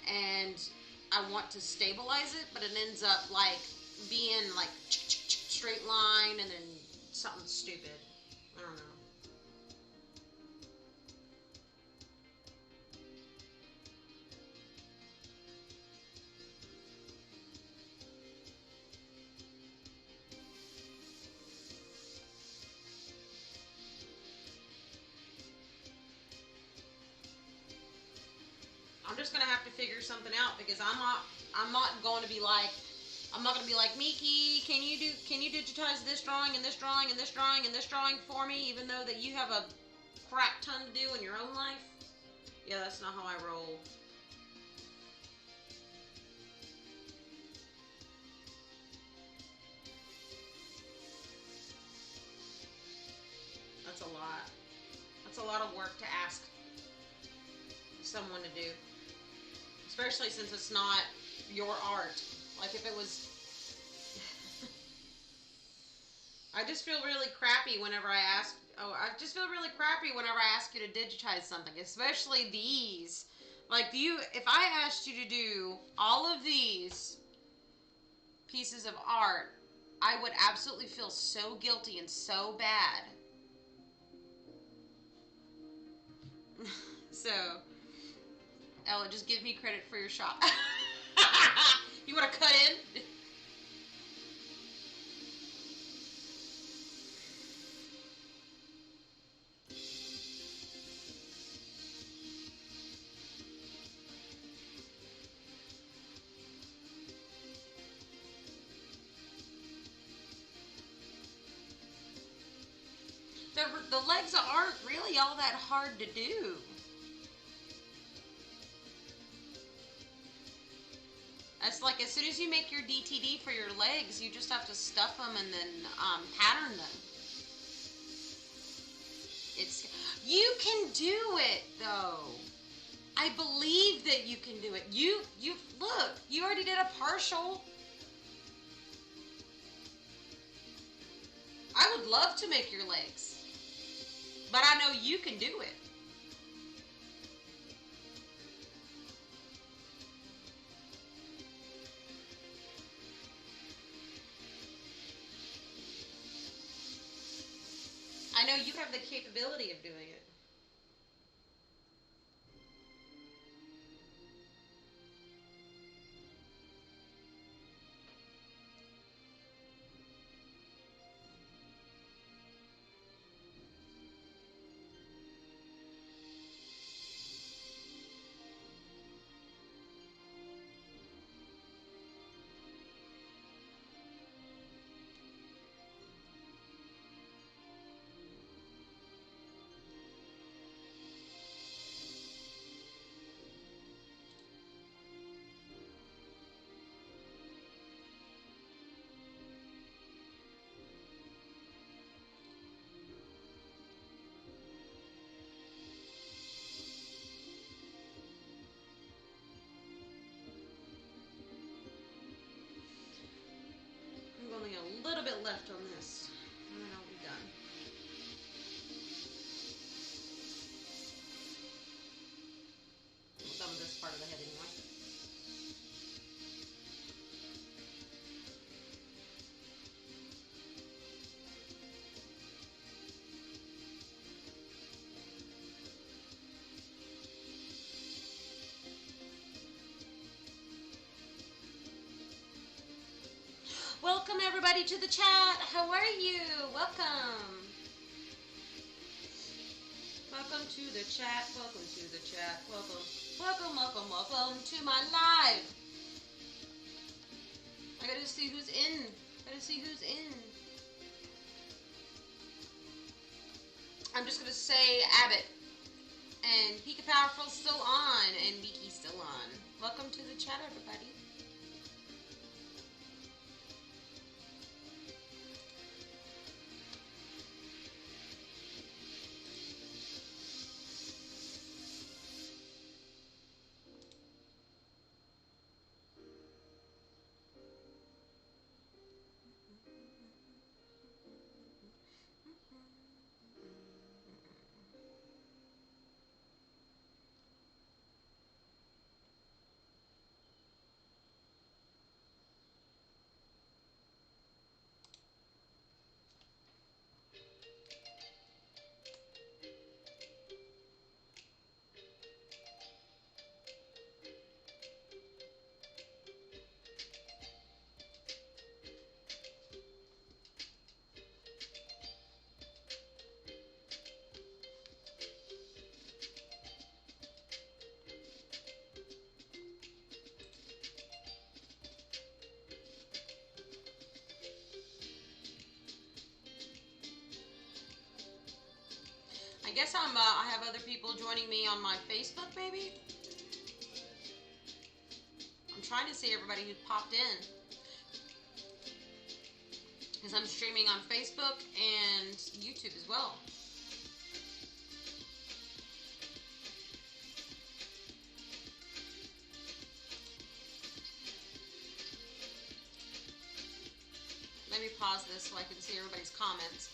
and I want to stabilize it, but it ends up like being like straight line and then something stupid. I don't know. I'm just gonna have to figure something out because I'm not going to be like I'm not gonna be like, Miki, can you digitize this drawing and this drawing and this drawing and this drawing for me, even though that you have a crap ton to do in your own life? Yeah, that's not how I roll. That's a lot. That's a lot of work to ask someone to do. Especially since it's not your art. Like if it was... I just feel really crappy whenever I ask... Oh, I just feel really crappy whenever I ask you to digitize something. Especially these. Like, if I asked you to do all of these pieces of art, I would absolutely feel so guilty and so bad. So... Ella, just give me credit for your shot. You want to cut in? The legs aren't really all that hard to do. It's like as soon as you make your DTD for your legs, you just have to stuff them and then pattern them. You can do it though. I believe that you can do it. You look. You already did a partial. I would love to make your legs, but I know you can do it. I know you have the capability of doing it. Only a little bit left on this, and then I'll be done. I'm done with this part of the head anyway. Welcome everybody to the chat. How are you? Welcome. Welcome to the chat. Welcome to the chat. Welcome. Welcome, welcome, welcome to my live. I gotta see who's in. Gotta see who's in. I'm just gonna say Abbott. And Pika Powerful's still on. And Miki's still on. Welcome to the chat, everybody. I guess I have other people joining me on my Facebook, maybe? I'm trying to see everybody who's popped in. Because I'm streaming on Facebook and YouTube as well. Let me pause this so I can see everybody's comments.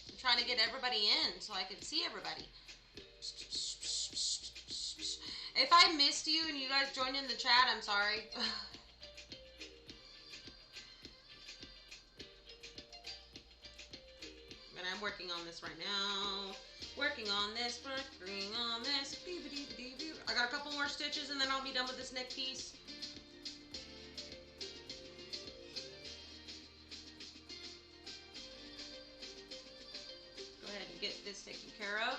I'm trying to get everybody in so I can see everybody. If I missed you and you guys joined in the chat, I'm sorry. But I'm working on this right now. Working on this, working on this. I got a couple more stitches and then I'll be done with this neck piece. Go ahead and get this taken care of.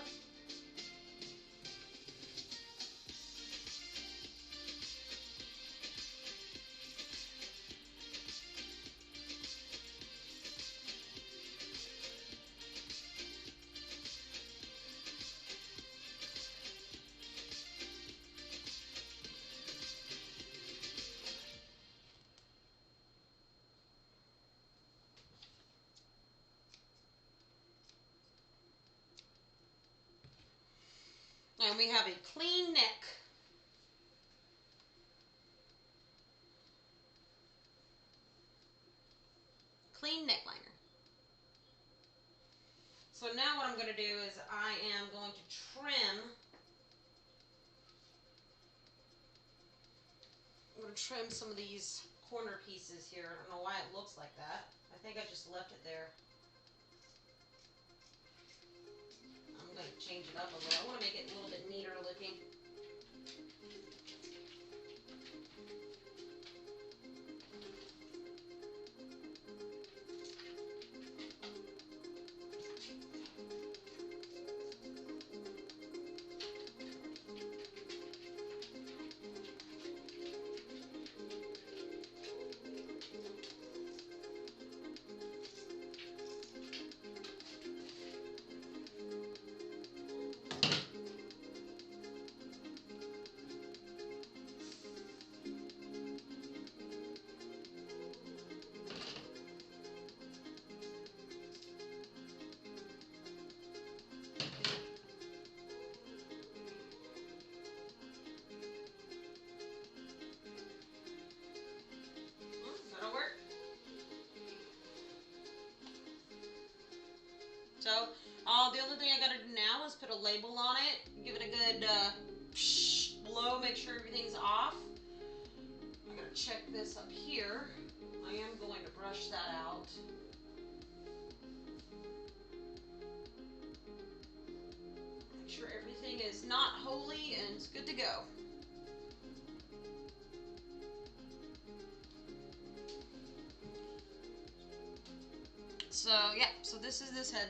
And we have a clean neck. Clean neck liner. So now what I'm going to do is I am going to trim. I'm going to trim some of these corner pieces here. I don't know why it looks like that. I think I just left it there. I'm going to change it up a little. I want to make it a little bit neater looking. So, the only thing I gotta do now is put a label on it, give it a good blow, make sure everything's off. I'm gonna check this up here. I am going to brush that out. Make sure everything is not holy and it's good to go. So, yeah, so this is this head.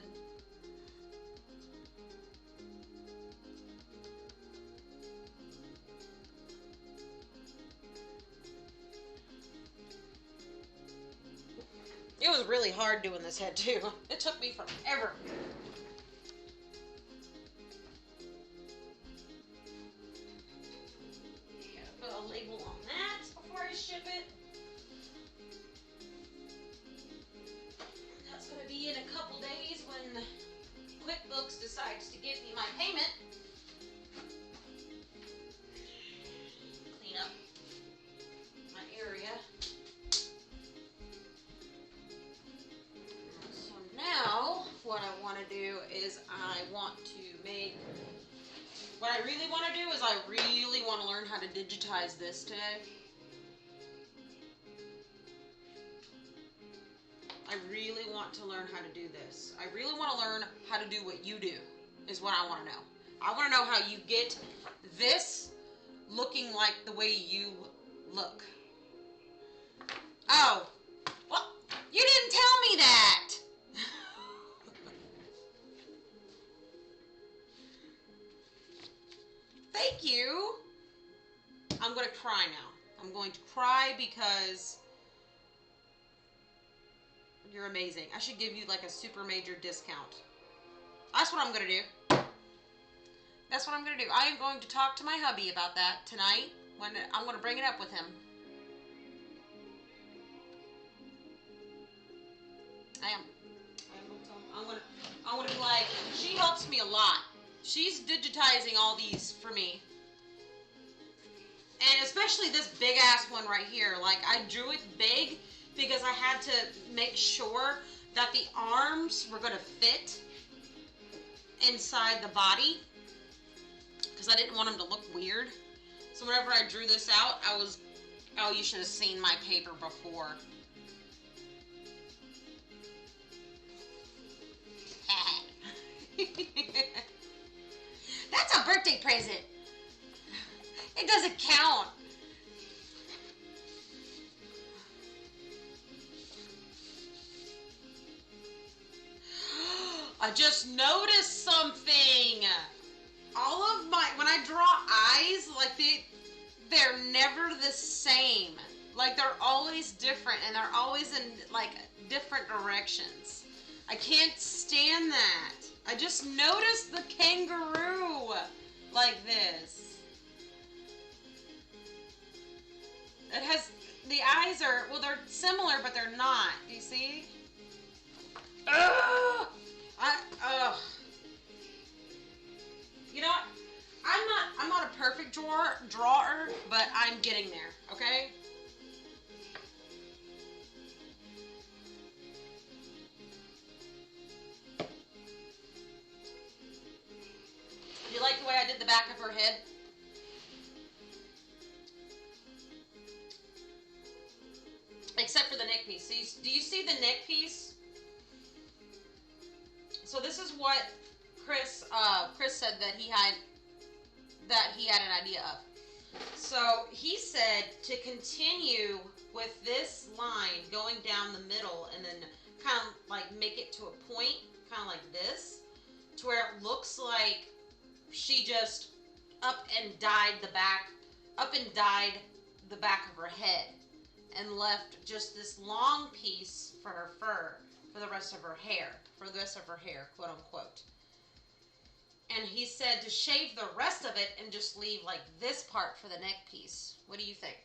It was really hard doing this head too. It took me forever. Gotta put a label on that before I ship it. That's gonna be in a couple days when QuickBooks decides to give me my payment. Clean up my area. Now, what I want to do is what I really want to do is I really want to learn how to digitize this today. I really want to learn how to do this. I really want to learn how to do what you do, is what I want to know. I want to know how you get this looking like the way you look. Oh, well, you didn't tell me that. Thank you. I'm going to cry now. I'm going to cry because You're amazing. I should give you like a super major discount. That's what I'm gonna do. That's what I'm gonna do. I am going to talk to my hubby about that tonight. When I'm gonna bring it up with him. I am. I'm gonna be like, she helps me a lot. She's digitizing all these for me. And especially this big ass one right here. Like, I drew it big because I had to make sure that the arms were gonna fit inside the body. Because I didn't want them to look weird. So whenever I drew this out, I was, oh, you should have seen my paper before. That's a birthday present. It doesn't count. I just noticed something. All of my, when I draw eyes, like they're never the same. Like they're always different and they're always in like different directions. I can't stand that. I just noticed the kangaroo like this. It has, the eyes are, well, they're similar, but they're not. Do you see? Ugh! You know what? I'm not a perfect drawer, but I'm getting there, okay? Do you like the way I did the back of her head? Except for the neck piece. So do you see the neck piece? So this is what Chris said that he had an idea of. So he said to continue with this line going down the middle and then kind of like make it to a point, kind of like this, to where it looks like she just up and dyed the back of her head and left just this long piece for her fur, for the rest of her hair, quote unquote. And he said to shave the rest of it and just leave like this part for the neck piece. What do you think?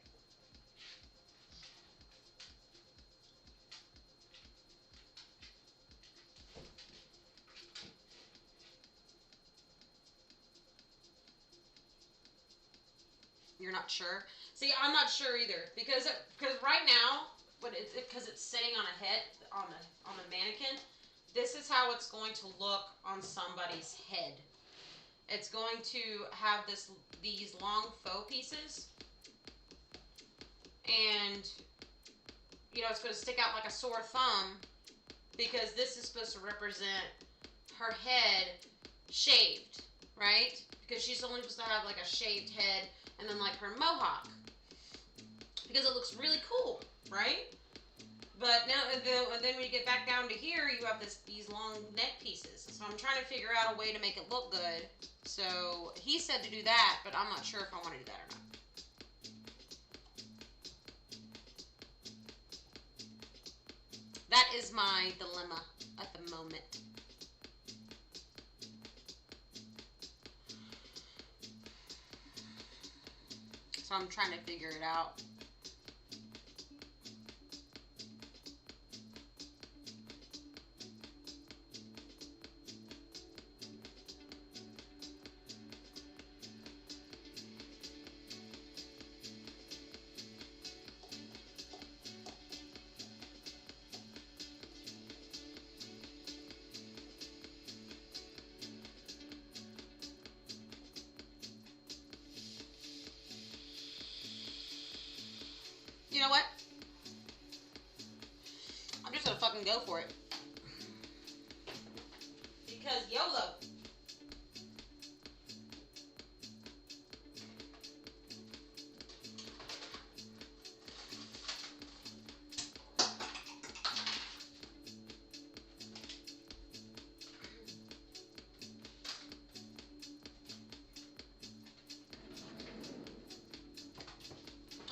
You're not sure? See, I'm not sure either because right now, because it's sitting on a head on a mannequin, this is how it's going to look on somebody's head. It's going to have these long faux pieces, and you know it's going to stick out like a sore thumb because this is supposed to represent her head shaved, right? Because she's only supposed to have like a shaved head and then like her mohawk because it looks really cool, right? But now, then when you get back down to here, you have these long neck pieces. So I'm trying to figure out a way to make it look good. So he said to do that, but I'm not sure if I want to do that or not. That is my dilemma at the moment. So I'm trying to figure it out. You know what? I'm just gonna fucking go for it. Because YOLO.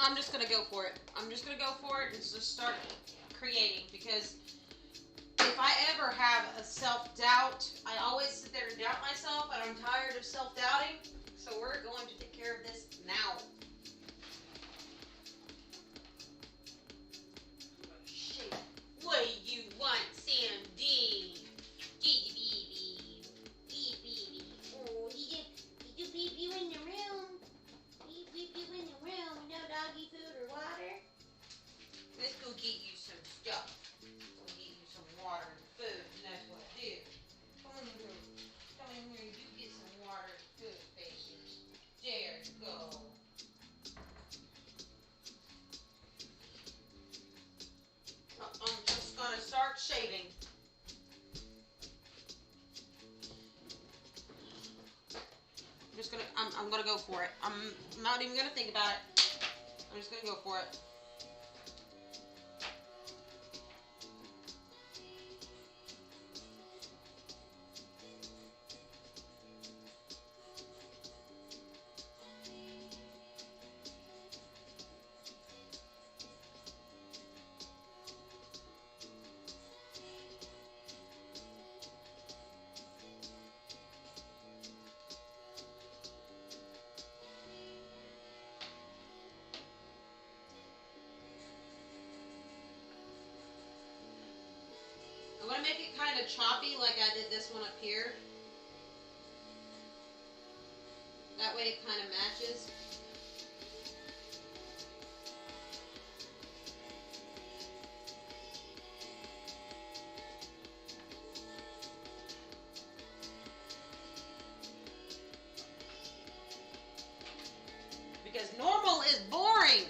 I'm just gonna go for it. I'm just gonna go for it and just start creating because if I ever have a self-doubt, I always sit there and doubt myself, and I'm tired of self-doubting. So we're going to take care of this now. Shit. What do you want, Sam D? Baby. Oh, he do pee in the room. He pee in the room. No doggy food or water. Let's go get you some stuff. Go get you some water and food, and that's what I do. Come in here. Come in here. You get some water and food, baby. There you go. I'm just gonna start shaving. I'm gonna go for it. I'm not even gonna think about it. I'm just gonna go for it. I'm gonna make it kind of choppy like I did this one up here. That way it kind of matches. Because normal is boring.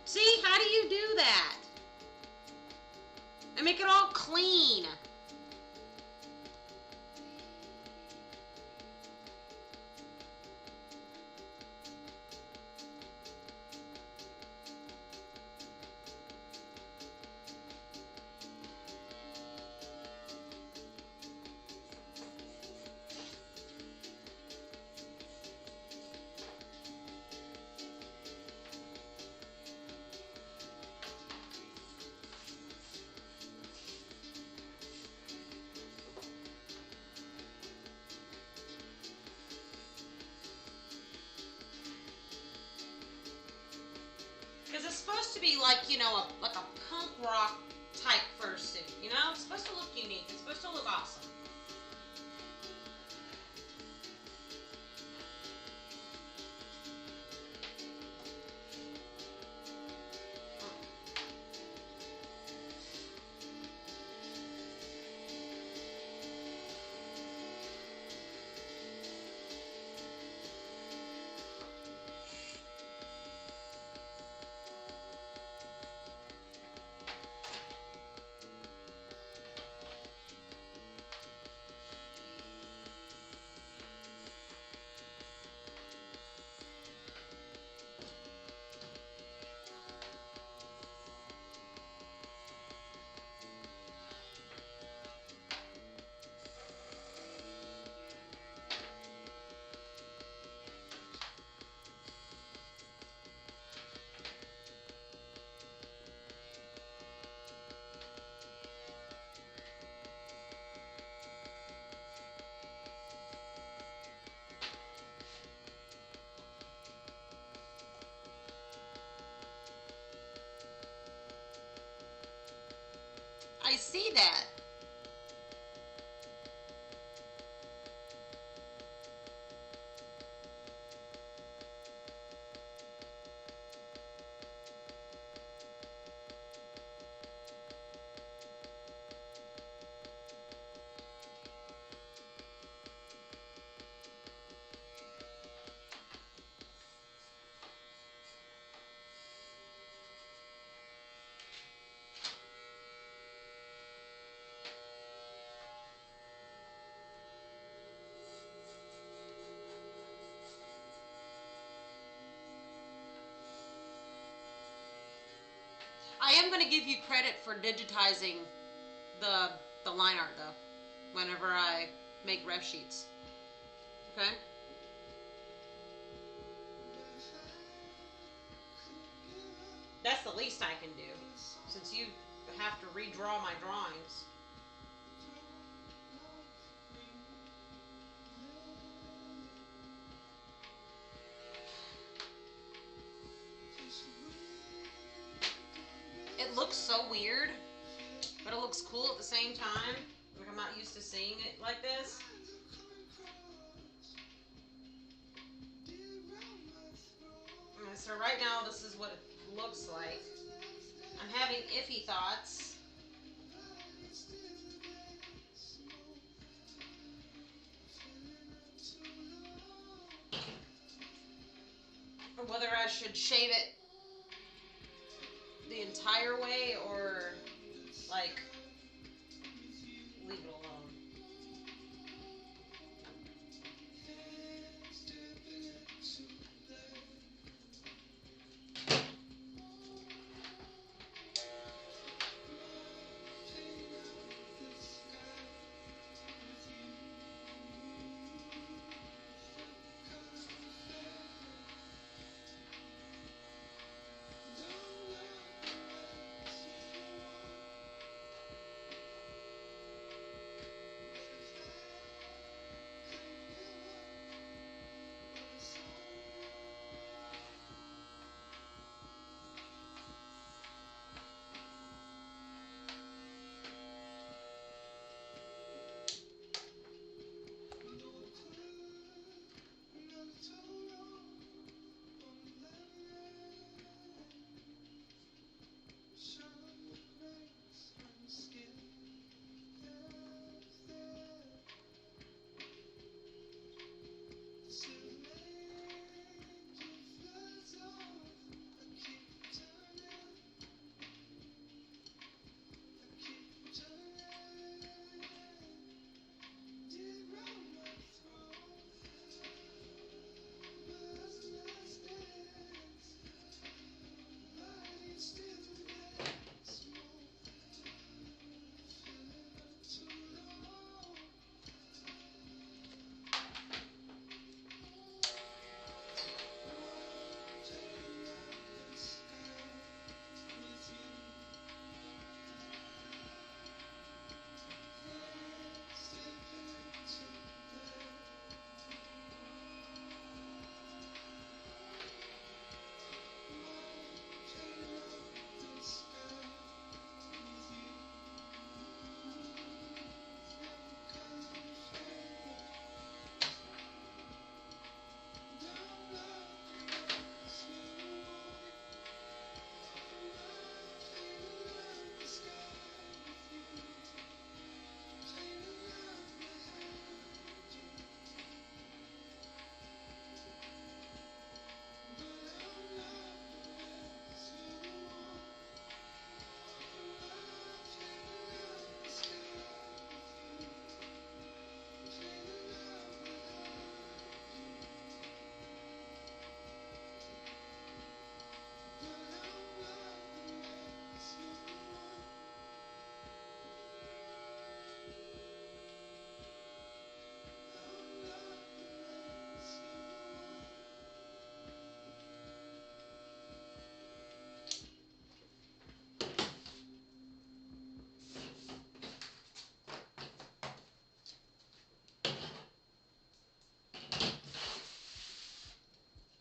See, how do you do that? And make it all clean. Because it's supposed to be like, you know, like a punk rock type fursuit, you know? It's supposed to look unique. It's supposed to look awesome. I see that. I am going to give you credit for digitizing the line art though. Whenever I make ref sheets, okay? That's the least I can do, since you have to redraw my drawings. It looks so weird, but it looks cool at the same time. Like, I'm not used to seeing it like this. And so right now, this is what it looks like. I'm having iffy thoughts. Whether I should shave it the entire way or, like, leave it alone.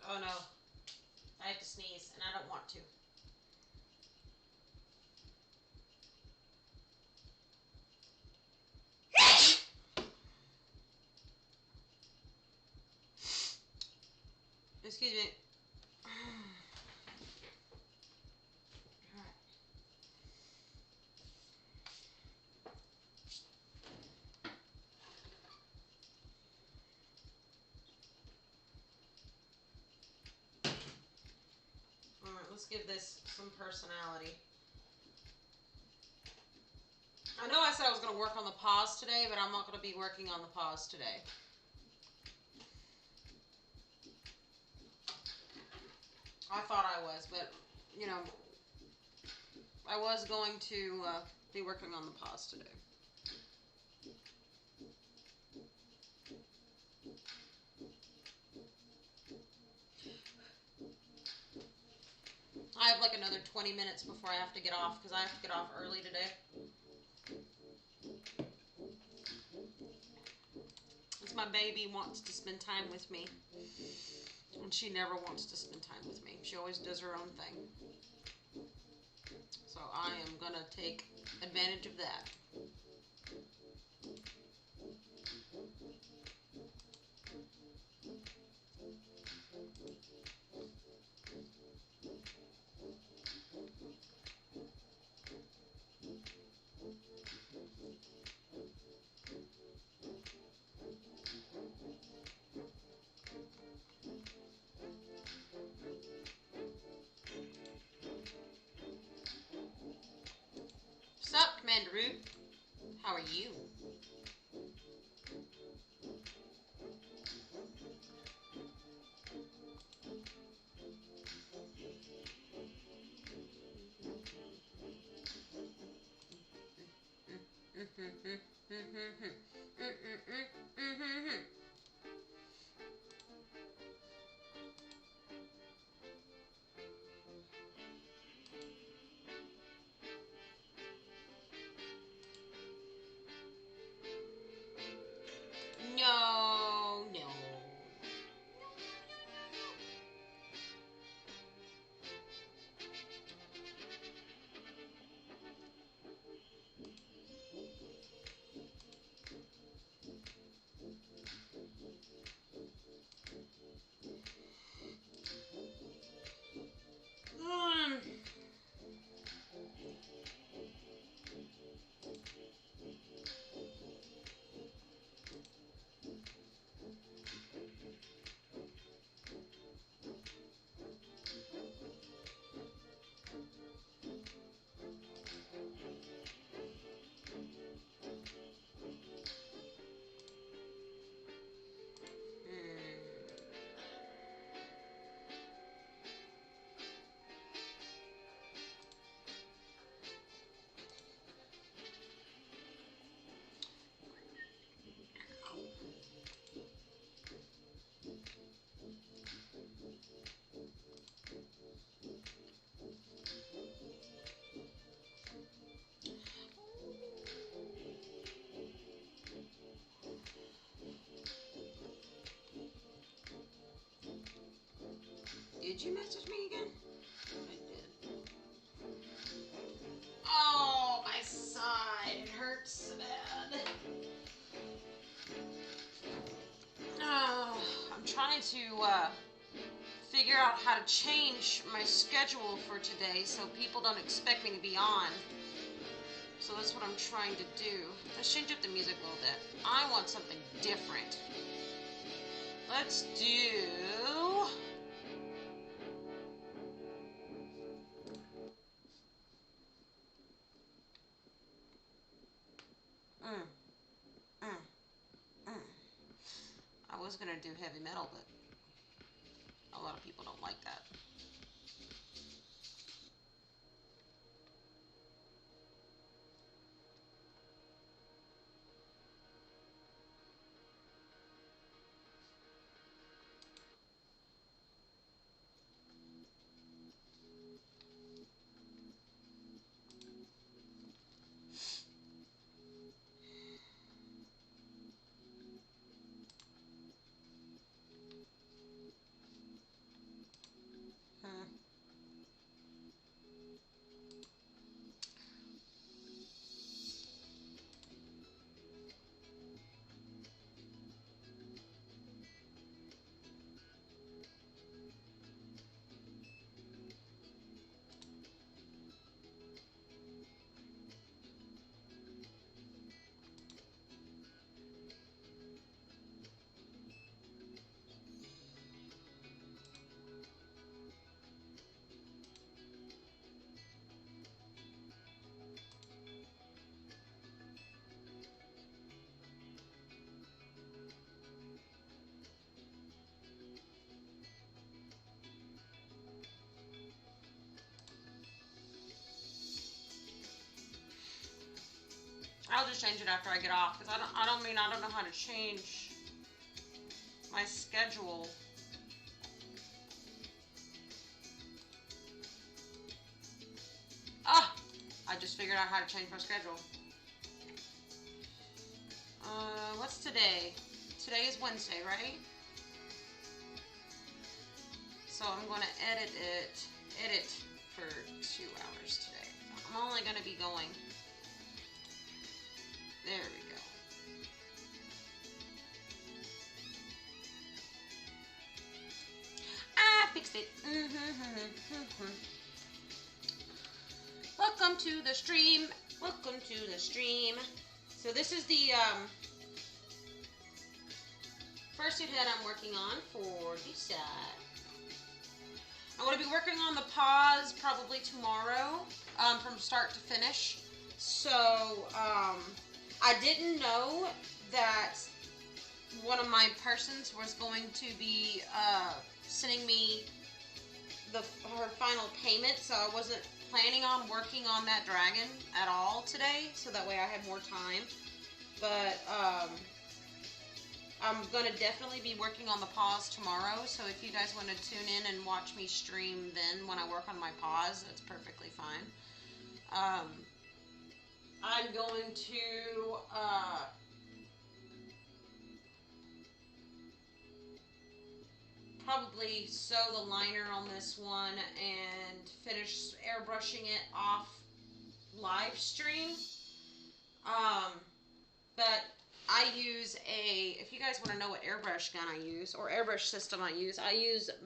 Oh no, I have to sneeze, and I don't want to. Excuse me. Alright, let's give this some personality. I know I said I was going to work on the paws today, but I'm not going to be working on the paws today. I thought I was, but, you know, I was going to be working on the paws today. I have like another 20 minutes before I have to get off, because I have to get off early today. Because my baby wants to spend time with me. And she never wants to spend time with me. She always does her own thing. So I am going to take advantage of that. Sup, Commandaroo? How are you? No, no. Did you message me again? I did. Oh, my side. It hurts so bad. I'm trying to figure out how to change my schedule for today so people don't expect me to be on. So that's what I'm trying to do. Let's change up the music a little bit. I want something different. Let's do... I was gonna do heavy metal, but a lot of people don't like that. I'll just change it after I get off, because I don't know how to change my schedule. Ah! I just figured out how to change my schedule. What's today? Today is Wednesday, right? So I'm going to edit for 2 hours today. I'm only going to be going. There we go. I fixed it. Welcome to the stream. Welcome to the stream. So this is the fursuit head I'm working on for the side. I'm going to be working on the paws probably tomorrow, from start to finish. So I didn't know that one of my persons was going to be sending me her final payment, so I wasn't planning on working on that dragon at all today, so that way I had more time. But I'm going to definitely be working on the paws tomorrow, so if you guys want to tune in and watch me stream then when I work on my paws, that's perfectly fine. I'm going to probably sew the liner on this one and finish airbrushing it off live stream. But I use if you guys want to know what airbrush gun I use, or airbrush system I use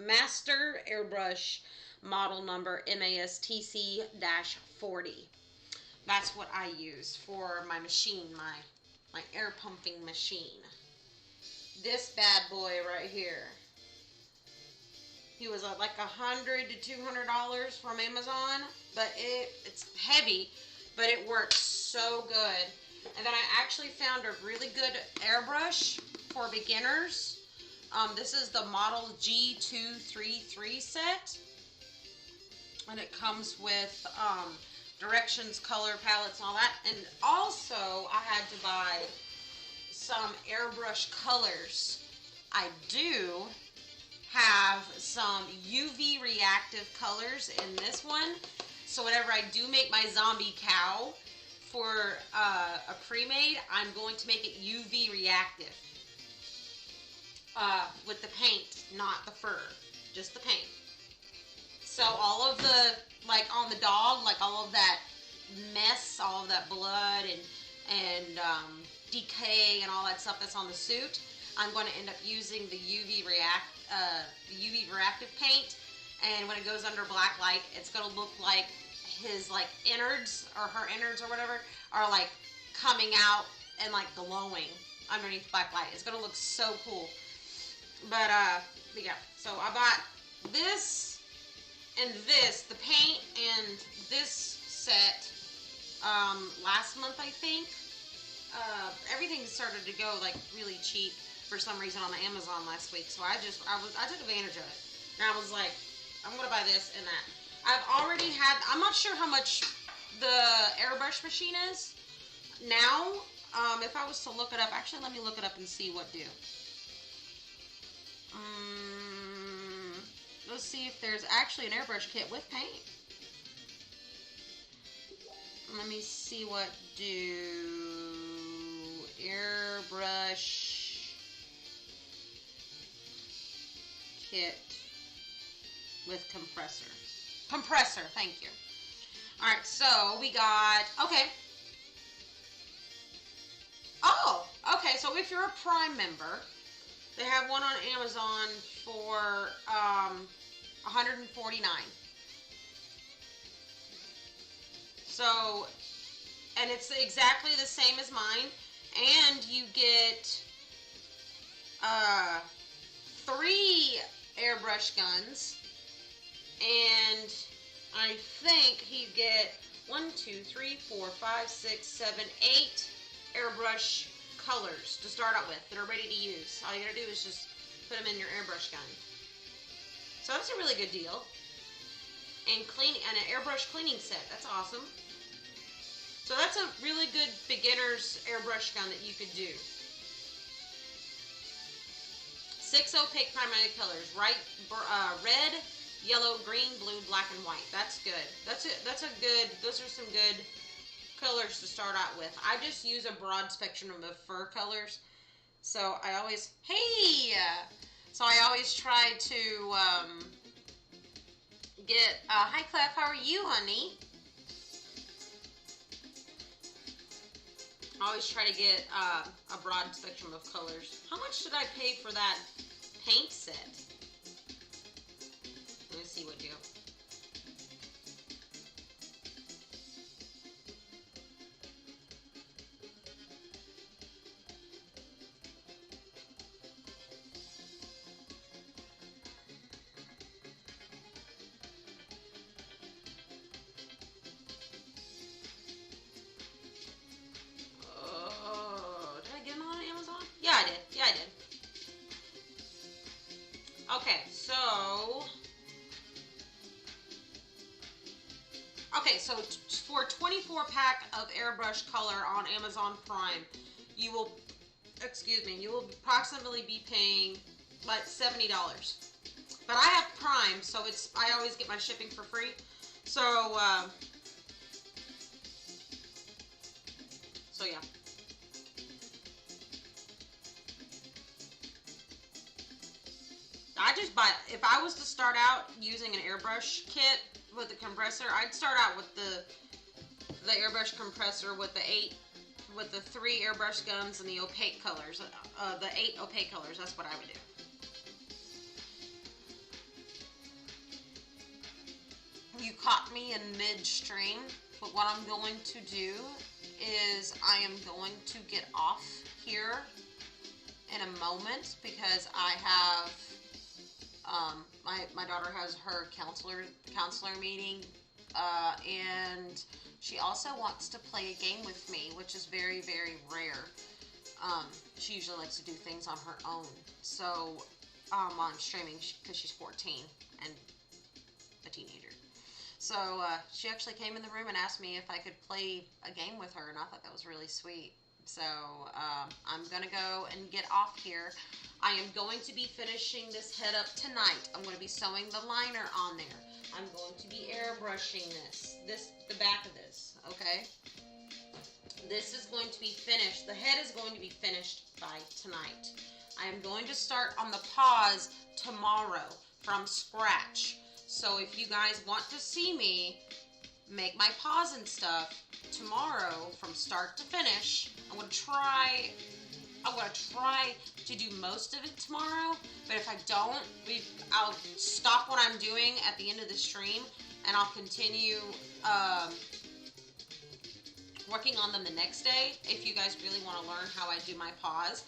Master Airbrush model number MASTC-40. That's what I use for my machine, my air pumping machine. This bad boy right here. He was like $100 to $200 from Amazon, but it's heavy, but it works so good. And then I actually found a really good airbrush for beginners. This is the model G233 set, and it comes with directions, color palettes, and all that. And also, I had to buy some airbrush colors. I do have some UV reactive colors in this one, so whenever I do make my zombie cow for a pre-made, I'm going to make it UV reactive with the paint, not the fur, just the paint. So all of the, like on the dog, like all of that mess, all of that blood and decay and all that stuff that's on the suit, I'm going to end up using the UV reactive paint, and when it goes under black light, it's going to look like his like innards or her innards or whatever are like coming out and like glowing underneath black light. It's going to look so cool. But yeah, so I bought this and this, the paint and this set last month, I think. Everything started to go like really cheap for some reason on Amazon last week, so I took advantage of it, and I was like, I'm gonna buy this and that. I've already had, I'm not sure how much the airbrush machine is now. If I was to look it up, actually let me look it up and see what do. Let's see if there's actually an airbrush kit with paint. Let me see what do. Airbrush kit with compressor. Compressor, thank you. Alright, so we got, okay. Oh, okay, so if you're a Prime member, they have one on Amazon for $149. So, and it's exactly the same as mine, and you get 3 airbrush guns, and I think you get 1, 2, 3, 4, 5, 6, 7, 8 airbrush colors to start out with that are ready to use. All you gotta do is just put them in your airbrush gun. So that's a really good deal. And an airbrush cleaning set. That's awesome. So that's a really good beginner's airbrush gun that you could do. 6 opaque primary colors, red, yellow, green, blue, black, and white. That's good. That's a good, those are some good colors to start out with. I just use a broad spectrum of fur colors. So I always, so I always try to get, hi Clef, how are you, honey? I always try to get a broad spectrum of colors. How much did I pay for that paint set? Let me see what you. Yeah, I did. Yeah, I did. Okay, so... Okay, so for a 24-pack of airbrush color on Amazon Prime, you will, you will approximately be paying like $70. But I have Prime, so I always get my shipping for free. So, yeah. I just buy, if I was to start out using an airbrush kit with the compressor, I'd start out with the airbrush compressor with the 3 airbrush guns and the opaque colors, the 8 opaque colors. That's what I would do. You caught me in midstream, but what I'm going to do is I am going to get off here in a moment because I have my daughter has her counselor meeting, and she also wants to play a game with me, which is very, very rare. She usually likes to do things on her own. So on streaming because she's 14 and a teenager. So she actually came in the room and asked me if I could play a game with her, and I thought that was really sweet. So I'm going to go and get off here. I am going to be finishing this head up tonight. I'm going to be sewing the liner on there. I'm going to be airbrushing the back of this, okay? This is going to be finished. The head is going to be finished by tonight. I am going to start on the paws tomorrow from scratch. So if you guys want to see me make my paws and stuff tomorrow from start to finish, I'm going to try to do most of it tomorrow, but if I don't, I'll stop what I'm doing at the end of the stream, and I'll continue working on them the next day, if you guys really want to learn how I do my paws.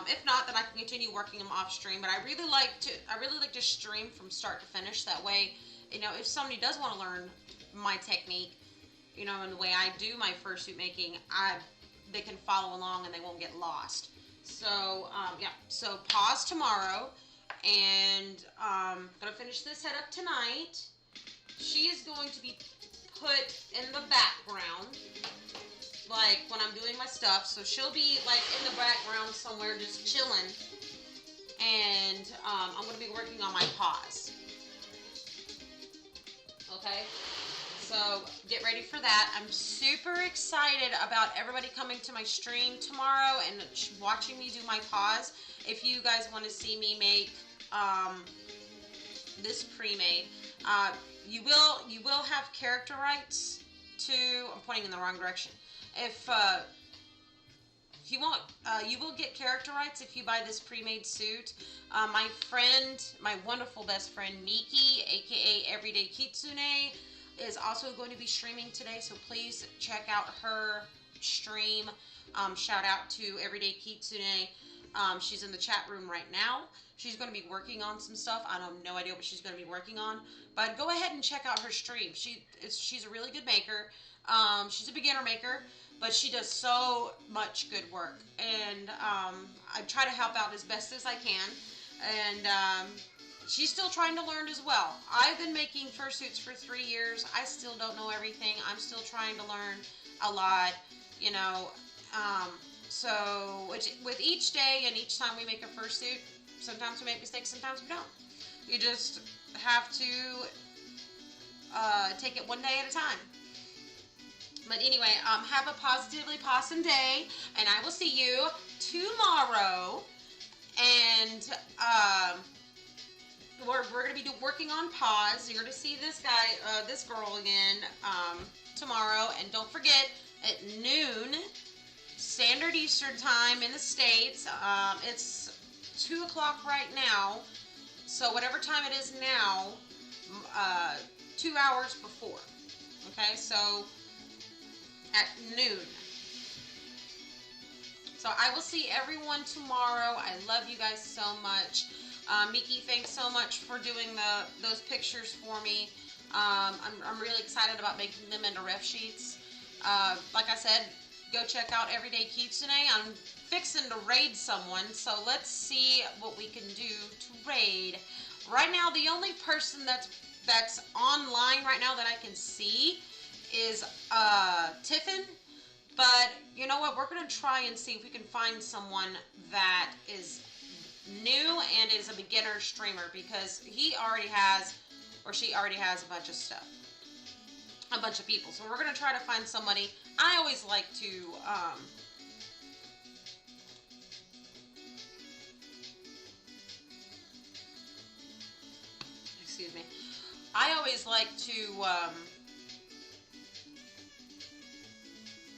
If not, then I can continue working them off stream, but I really like to stream from start to finish. That way, if somebody does want to learn my technique, and the way I do my fursuit making, they can follow along and they won't get lost. So, yeah, so pause tomorrow, and I'm going to finish this head up tonight. She is going to be put in the background, like when I'm doing my stuff, so she'll be like in the background somewhere just chilling, and I'm going to be working on my paws. Okay? So get ready for that. I'm super excited about everybody coming to my stream tomorrow and watching me do my paws. If you guys want to see me make this pre-made, you will have character rights to. I'm pointing in the wrong direction. If you want, you will get character rights if you buy this pre-made suit. My wonderful best friend Miki, aka Everyday Kitsune, is also going to be streaming today, so please check out her stream. Shout out to Everyday Kitsune. She's in the chat room right now. She's going to be working on some stuff. I have no idea what she's going to be working on, but go ahead and check out her stream. She's a really good maker. She's a beginner maker, but she does so much good work, and I try to help out as best as I can, and she's still trying to learn as well. I've been making fursuits for 3 years. I still don't know everything. I'm still trying to learn. a lot, you know. Um, so with each day and each time we make a fursuit, sometimes we make mistakes, sometimes we don't. You just have to take it one day at a time. But anyway, have a positively possum day, and I will see you tomorrow. And we're going to be working on paws. You're going to see this guy, this girl again tomorrow. And don't forget, at noon, Standard Eastern Time in the States, it's 2 o'clock right now. So whatever time it is now, 2 hours before. Okay, so at noon. So I will see everyone tomorrow. I love you guys so much. Miki, thanks so much for doing those pictures for me. I'm really excited about making them into ref sheets. Like I said, go check out Everyday Kitsune. I'm fixing to raid someone, so let's see what we can do to raid. Right now, the only person that's online right now that I can see is Tiffin. But you know what? We're going to try and see if we can find someone that is new and is a beginner streamer, because he already has, or she already has, a bunch of stuff. A bunch of people. So we're going to try to find somebody. I always like to, excuse me. I always like to,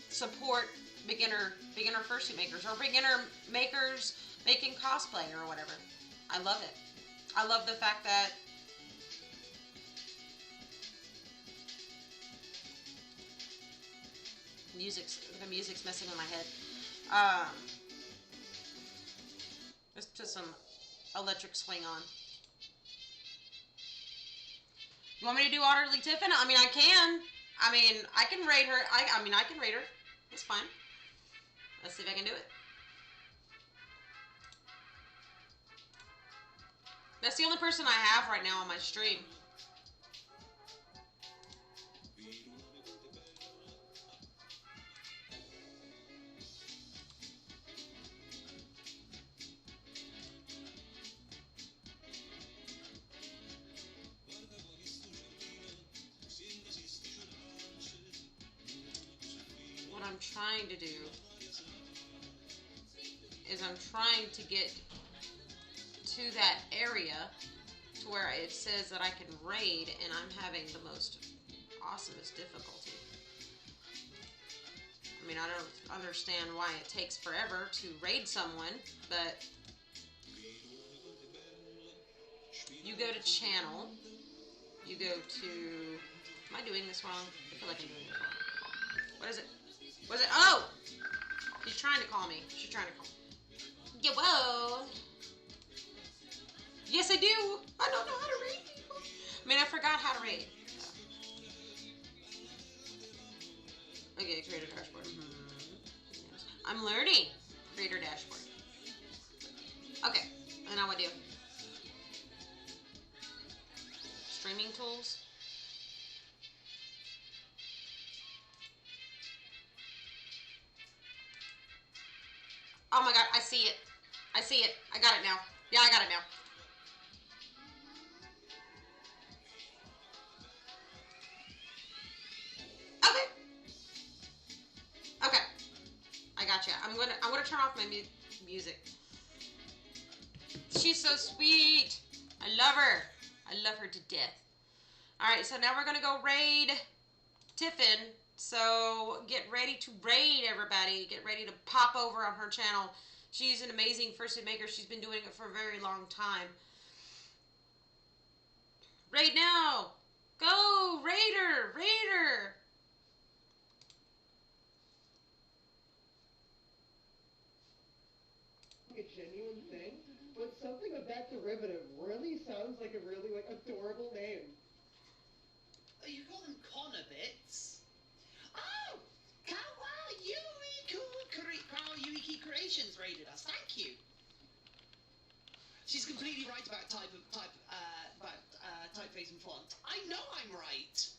support beginner fursuit makers, or beginner makers making cosplay or whatever. I love it. I love the fact that the music's messing with my head. Let's put some electric swing on. You want me to do Otterly Tiffin? I mean, I can. I can raid her. I can raid her. It's fine. Let's see if I can do it. That's the only person I have right now on my stream. What I'm trying to do is I'm trying to get to that area to where it says that I can raid, and I'm having the most awesomest difficulty. I mean, I don't understand why it takes forever to raid someone, but you go to channel, you go to, am I doing this wrong? I feel like I'm doing this wrong. What is it? What is it? Oh! She's trying to call me. She's trying to call me. Yeah, whoa! Yes, I do. I don't know how to raid people. I mean, I forgot how to raid. Okay, creator dashboard. I'm learning. Creator dashboard. Okay, and now what do? Streaming tools. Oh my god, I see it. I see it. I got it now. Yeah, I got it now. Okay. Okay. I got you. I'm gonna turn off my music. She's so sweet. I love her. I love her to death. Alright, so now we're gonna go raid Tiffin. So get ready to raid, everybody. Get ready to pop over on her channel. She's an amazing fursuit maker. She's been doing it for a very long time. Raid now. Go, raider, raider. A genuine thing, but something of that derivative really sounds like a really adorable name. Oh, you call them Connor bits? Oh! Kawayuiki Creations raided us. Thank you. She's completely right about typeface and font. I know I'm right.